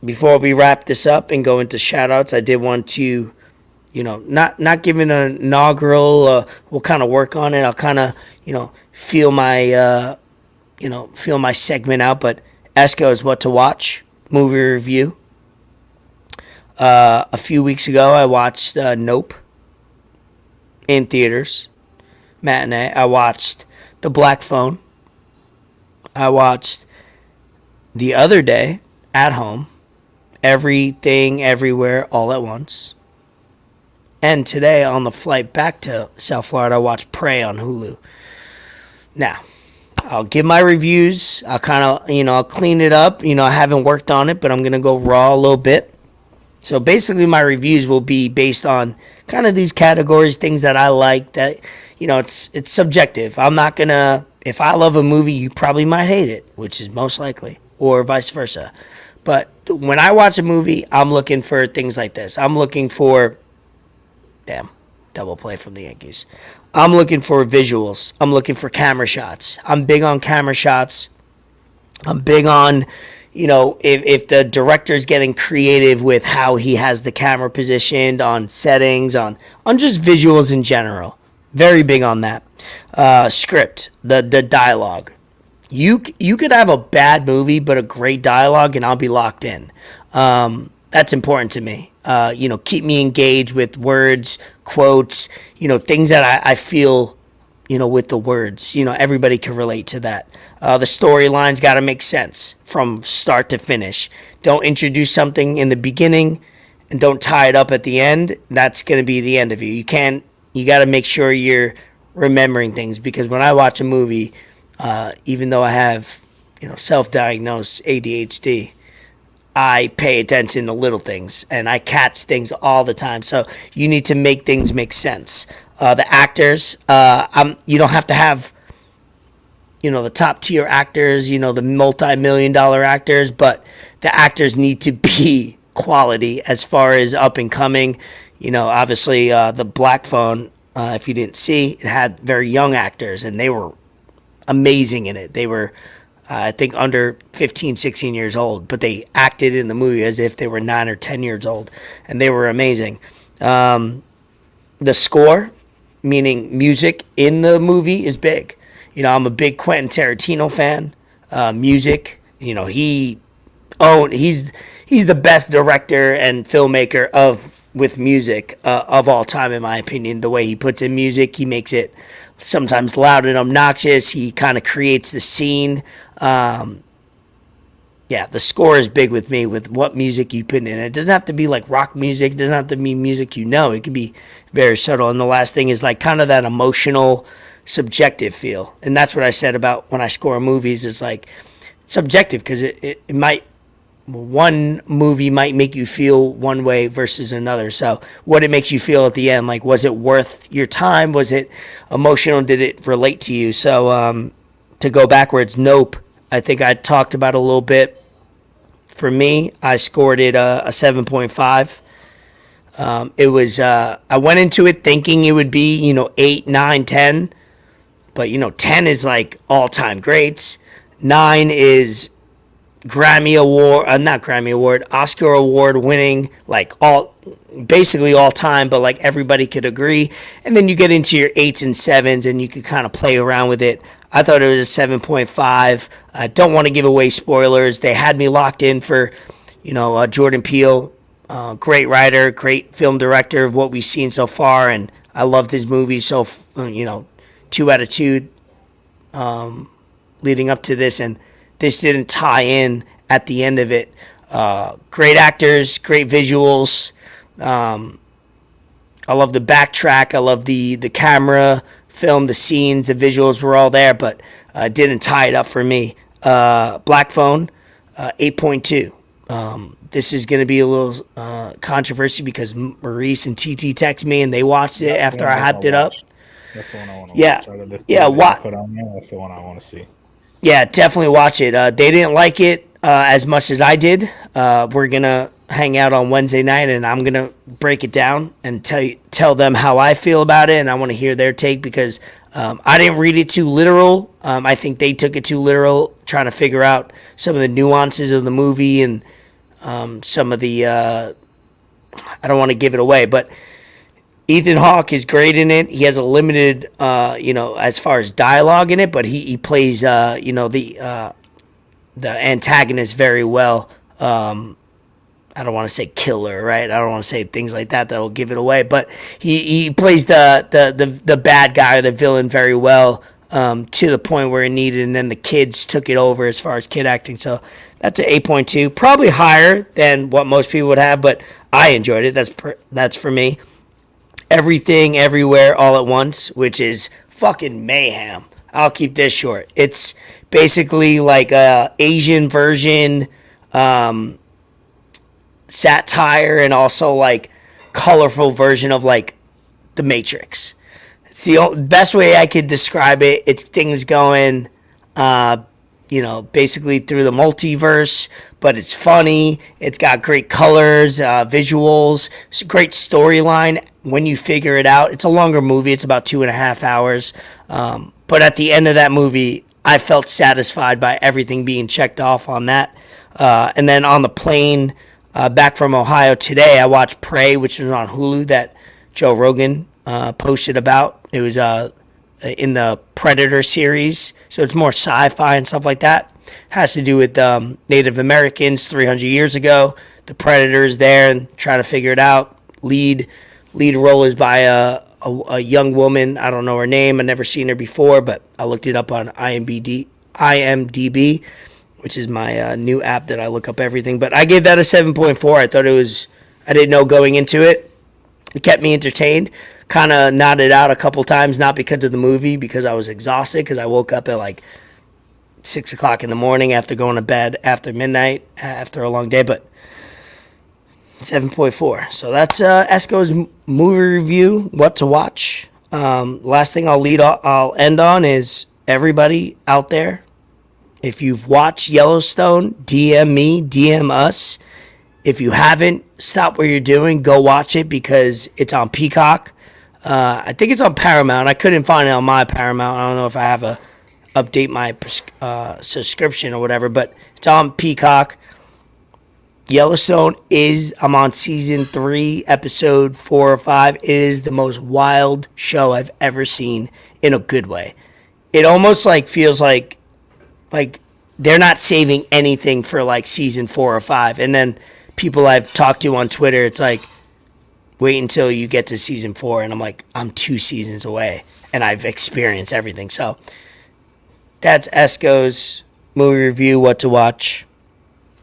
before we wrap this up and go into shout outs, I did want to, not giving an inaugural, we'll kind of work on it. I'll kind of, feel my segment out, but ESCO'S What to Watch movie review. A few weeks ago, I watched Nope in theaters, matinee. I watched The Black Phone. I watched the other day at home, Everything, Everywhere, All at Once. And today, on the flight back to South Florida, I watched Prey on Hulu. Now, I'll give my reviews. I'll kind of, I'll clean it up. I haven't worked on it, but I'm going to go raw a little bit. So basically my reviews will be based on kind of these categories, things that I like that, it's subjective. I'm not going to, if I love a movie, you probably might hate it, which is most likely, or vice versa. But when I watch a movie, I'm looking for things like this. I'm looking for, double play from the Yankees. I'm looking for visuals. I'm looking for camera shots. I'm big on camera shots. I'm big on, if the director's getting creative with how he has the camera positioned, on settings, on just visuals in general. Very big on that. Script, the dialogue. You could have a bad movie but a great dialogue, and I'll be locked in. That's important to me. Keep me engaged with words, quotes, things that I feel, with the words. Everybody can relate to that. The storyline's got to make sense from start to finish. Don't introduce something in the beginning and don't tie it up at the end. That's going to be the end of you. You got to make sure you're remembering things, because when I watch a movie, even though I have, self-diagnosed ADHD, I pay attention to little things and I catch things all the time. So you need to make things make sense. The actors, you don't have to have, the top tier actors, the multi-million-dollar actors, but the actors need to be quality as far as up and coming. Obviously, the Black Phone, if you didn't see, it had very young actors and they were amazing in it. They were, I think, under 15, 16 years old, but they acted in the movie as if they were 9 or 10 years old, and they were amazing. The score, meaning music in the movie, is big. I'm a big Quentin Tarantino fan. Music, he's the best director and filmmaker with music of all time, in my opinion. The way he puts in music, he makes it sometimes loud and obnoxious. He kind of creates the scene. The score is big with me, with what music you put in. It doesn't have to be like rock music. It doesn't have to be music it can be very subtle. And the last thing is like kind of that emotional, subjective feel. And that's what I said about when I score movies, is like subjective, because it might, one movie might make you feel one way versus another. So what it makes you feel at the end, like, was it worth your time? Was it emotional? Did it relate to you? So to go backwards, Nope, I think I talked about a little bit. For me, I scored it a 7.5. It was, I went into it thinking it would be, 8, 9, 10. But, 10 is like all-time greats. 9 is Oscar award winning, like basically all time, but like everybody could agree. And then you get into your 8s and 7s and you could kind of play around with it. I thought it was a 7.5. I don't want to give away spoilers. They had me locked in for, Jordan Peele, great writer, great film director of what we've seen so far. And I loved his movies. So, 2 out of 2 leading up to this. And this didn't tie in at the end of it. Great actors, great visuals. I love the backtrack. I love the camera, film, the scenes, the visuals were all there, but didn't tie it up for me. Black Phone, 8.2. This is going to be a little controversy because Maurice and TT text me and they watched it after I hyped it up. That's the one I want to watch. Put on there. That's the one I want to see. Yeah, definitely watch it. They didn't like it as much as I did. We're going to hang out on Wednesday night, and I'm going to break it down and tell them how I feel about it, and I want to hear their take because I didn't read it too literal. I think they took it too literal, trying to figure out some of the nuances of the movie and some of the I don't want to give it away, but Ethan Hawke is great in it. He has a limited, as far as dialogue in it, but he plays, the antagonist very well. I don't want to say killer, right? I don't want to say things like that that'll give it away, but he plays the bad guy or the villain very well, to the point where it needed, and then the kids took it over as far as kid acting. So that's an 8.2, probably higher than what most people would have, but I enjoyed it. That's for me. Everything, Everywhere, All at Once, which is fucking mayhem. I'll keep this short. It's basically like a Asian version, satire, and also like colorful version of like The Matrix. It's the best way I could describe it. It's things going, basically through the multiverse, but it's funny. It's got great colors, visuals, it's a great storyline when you figure it out. It's a longer movie. It's about 2.5 hours. But at the end of that movie, I felt satisfied by everything being checked off on that. And then on the plane back from Ohio today, I watched Prey, which was on Hulu that Joe Rogan posted about. It was in the Predator series, so it's more sci-fi and stuff like that. Has to do with Native Americans 300 years ago. The Predator's there and trying to figure it out. Lead role is by a young woman. I don't know her name. I've never seen her before, but I looked it up on IMDb, which is my new app that I look up everything. But I gave that a 7.4. I thought I didn't know going into it. It kept me entertained. Kind of nodded out a couple times, not because of the movie, because I was exhausted, because I woke up at like 6 o'clock in the morning after going to bed after midnight, after a long day, but 7.4. So that's Esco's movie review, what to watch. Last thing I'll end on is everybody out there, if you've watched Yellowstone, DM me, DM us. If you haven't, stop what you're doing, go watch it because it's on Peacock. I think it's on Paramount. I couldn't find it on my Paramount. I don't know if I have a update my subscription or whatever, but it's on Peacock. Yellowstone I'm on season 3, episode 4 or 5. It is the most wild show I've ever seen in a good way. It almost like feels like they're not saving anything for like season 4 or 5. And then people I've talked to on Twitter, it's like, wait until you get to season 4. And I'm like, I'm 2 seasons away and I've experienced everything. So that's Esco's movie review, what to watch.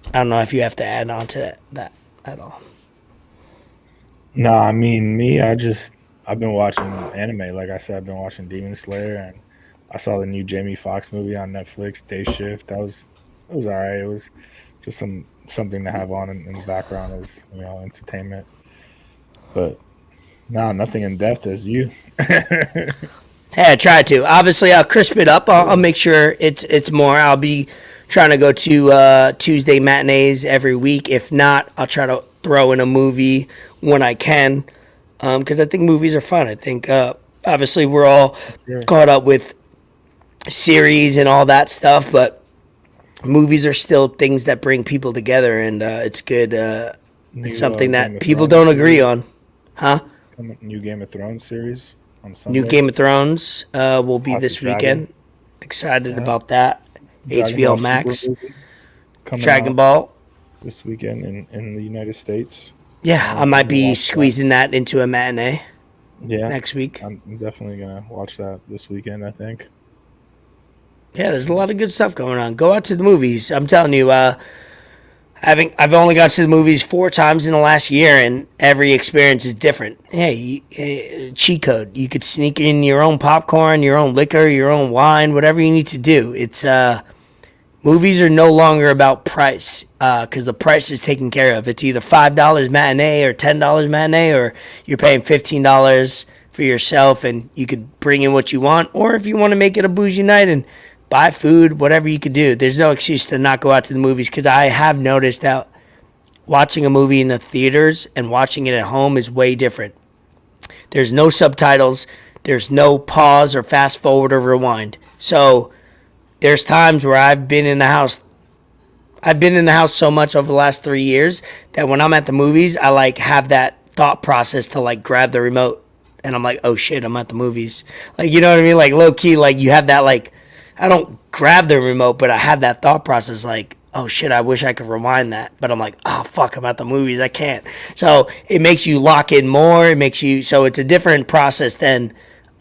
I don't know if you have to add on to that at all. No, I mean, I've been watching anime. Like I said, I've been watching Demon Slayer, and I saw the new Jamie Foxx movie on Netflix, Day Shift. It was all right. It was just something to have on in the background as, entertainment. But no, nothing in depth as you. Hey, I tried to. Obviously, I'll crisp it up. I'll make sure it's more. I'll be trying to go to Tuesday matinees every week. If not, I'll try to throw in a movie when I can, because I think movies are fun. I think obviously we're all caught up with series and all that stuff, but movies are still things that bring people together, and it's good. It's something that people don't agree on. Huh? New Game of Thrones series on Sunday. New Game of Thrones will be this weekend. Excited about that. HBO Max. Dragon Ball. This weekend in the United States. Yeah, I might be squeezing that into a matinee next week. I'm definitely going to watch that this weekend, I think. Yeah, there's a lot of good stuff going on. Go out to the movies. I'm telling you, I've only gone to the movies 4 times in the last year, and every experience is different. Hey, cheat code. You could sneak in your own popcorn, your own liquor, your own wine, whatever you need to do. It's movies are no longer about price, because the price is taken care of. It's either $5 matinee or $10 matinee, or you're paying $15 for yourself, and you could bring in what you want. Or if you want to make it a bougie night and buy food, whatever you could do. There's no excuse to not go out to the movies, because I have noticed that watching a movie in the theaters and watching it at home is way different. There's no subtitles. There's no pause or fast forward or rewind. So there's times where I've been in the house so much over the last 3 years that when I'm at the movies, I like have that thought process to like grab the remote, and I'm like, oh shit, I'm at the movies. Like, you know what I mean? Like low key, like you have that, like, I don't grab the remote, but I have that thought process like, oh shit, I wish I could rewind that. But I'm like, oh fuck, I'm at the movies, I can't. So it makes you lock in more. So it's a different process than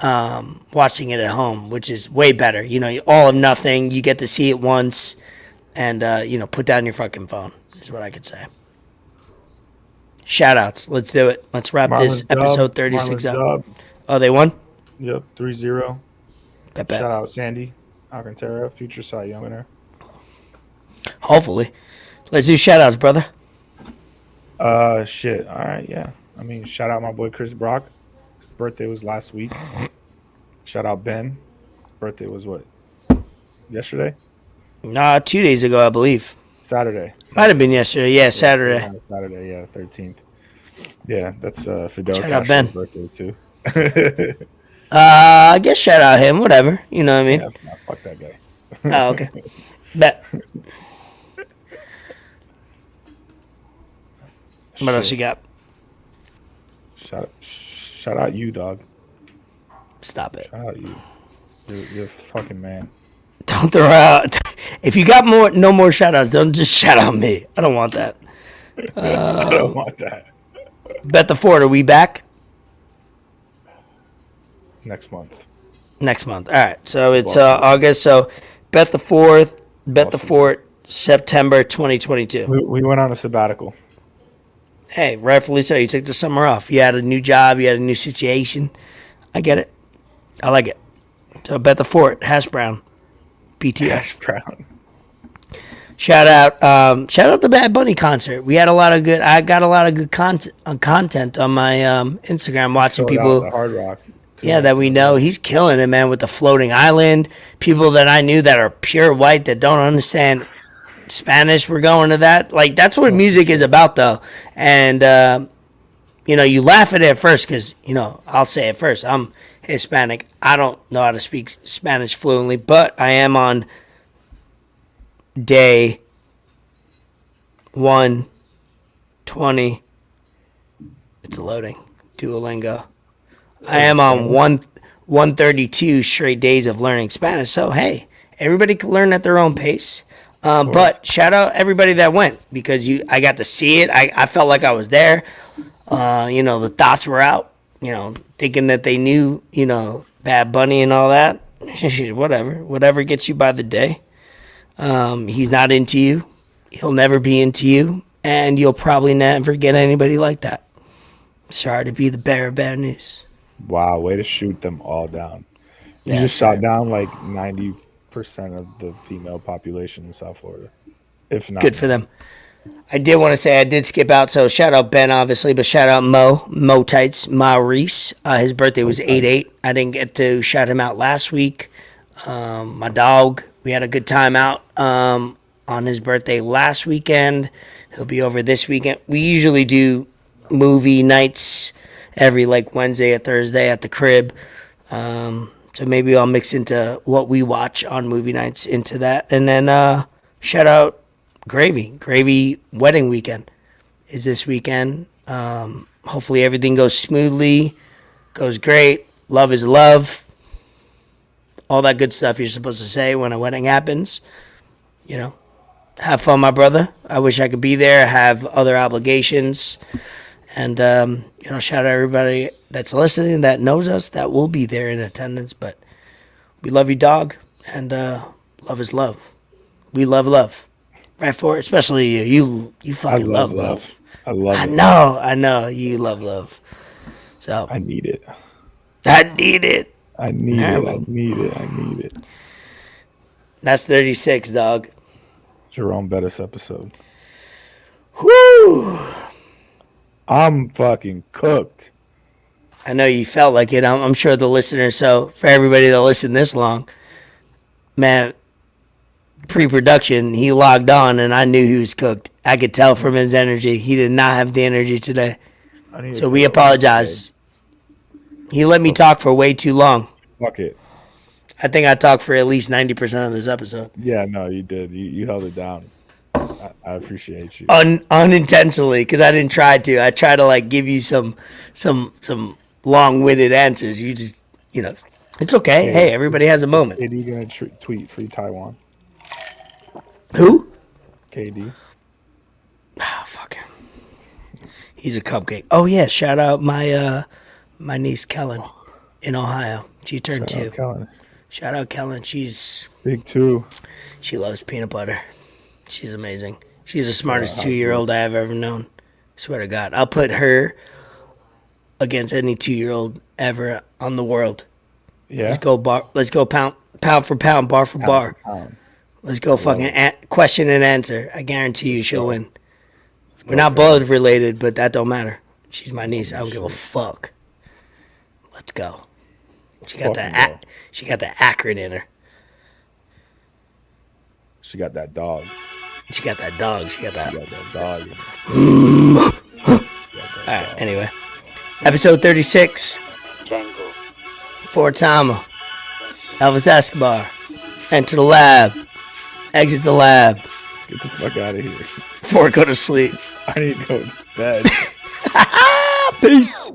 watching it at home, which is way better. All of nothing. You get to see it once, and put down your fucking phone is what I could say. Shout outs. Let's do it. Let's wrap this episode 36 up. Oh, they won? Yep, 3-0. Bet, bet. Shout out Sandy Alcantara, future Cy Young winner. Hopefully. Let's do shout outs, brother. Shit. All right, yeah. I mean, shout out my boy Chris Brock. His birthday was last week. Shout out Ben. His birthday was what? Yesterday? 2 days ago, I believe. Saturday. Might have been yesterday. Yeah, Saturday. Yeah, Saturday, yeah, 13th. Yeah, that's Fidel Shout out Castro's Ben. birthday too. I guess shout out him. Whatever. You know what I mean? Yeah, fuck that guy. Oh, okay. Bet. What else you got? Shout out you, dog. Stop it. Shout out you. You're a fucking man. Don't throw out. If you got no more shout outs, don't just shout out me. I don't want that. I don't want that. Bet the Fort, are we back? Next month. Next month. All right. So it's August. So Bet the Fort, September 2022. We went on a sabbatical. Hey, rightfully so. You took the summer off. You had a new job. You had a new situation. I get it. I like it. So Bet the Fort, Hash Brown, BTS. Hash Brown. Shout out the Bad Bunny concert. We had a lot of good. I got a lot of good content on my Instagram watching people. Hard Rock. Yeah, that we know. He's killing it, man, with the floating island. People that I knew that are pure white that don't understand Spanish were going to that. Like, that's what music is about, though. And, you laugh at it at first because, I'll say it first. I'm Hispanic. I don't know how to speak Spanish fluently, but I am on day 120. It's loading. Duolingo. I am on 132 straight days of learning Spanish. So, hey, everybody can learn at their own pace. But shout out everybody that went because I got to see it. I felt like I was there. The thoughts were out, thinking that they knew, Bad Bunny and all that. Whatever gets you by the day. He's not into you. He'll never be into you. And you'll probably never get anybody like that. Sorry to be the bearer of bad news. Wow, way to shoot them all down. You Yeah, just shot down like 90% of the female population in South Florida. If not. Good for them. I did want to say I did skip out, so shout out Ben, obviously, but shout out Mo Tights, Maurice. His birthday was 8/8. I didn't get to shout him out last week. My dog, we had a good time out on his birthday last weekend. He'll be over this weekend. We usually do movie nights every Wednesday or Thursday at the crib. So maybe I'll mix into what we watch on movie nights into that. And then shout out Gravy wedding weekend is this weekend. Hopefully everything goes smoothly, goes great. Love is love. All that good stuff you're supposed to say when a wedding happens. Have fun, my brother. I wish I could be there. I have other obligations. And, shout out everybody that's listening, that knows us, that will be there in attendance. But we love you, dog. And love is love. We love love. Right, for especially you. You fucking love love. I love it. I know. You love love. So I need it. I need it. I need it. That's 36, dog. Jerome Bettis episode. Whoo! I'm fucking cooked. I know you felt like it. I'm sure the listeners. So for everybody that listened this long, man, pre-production, he logged on and I knew he was cooked. I could tell from his energy. He did not have the energy today. So we apologize. He let me talk for way too long. Fuck it. I think I talked for at least 90% of this episode. Yeah, no, you did. You held it down. I appreciate you. Unintentionally, because I didn't try to. I try to give you some long-winded answers. You just, it's okay. Hey, everybody has a moment. KD gonna tweet free Taiwan. Who? KD. Oh, fuck him. He's a cupcake. Oh yeah, shout out my niece Kellen in Ohio. She turned 2. Shout out Kellen. She's big 2. She loves peanut butter. She's amazing. She's the smartest 2-year-old I have ever known. Swear to God. I'll put her against any 2-year-old ever on the world. Yeah. Let's go pound for pound, bar for bar. Let's go fucking question and answer. I guarantee you she'll win. We're not blood related, but that don't matter. She's my niece. I don't give a fuck. Let's go. She got that. She got that Akron in her. She got that dog. She got that dog. She got that dog. All right. Anyway, episode 36. Django. Fort Sama. Elvis Escobar. Enter the lab. Exit the lab. Get the fuck out of here. Before I go to sleep. I need to go to bed. Peace.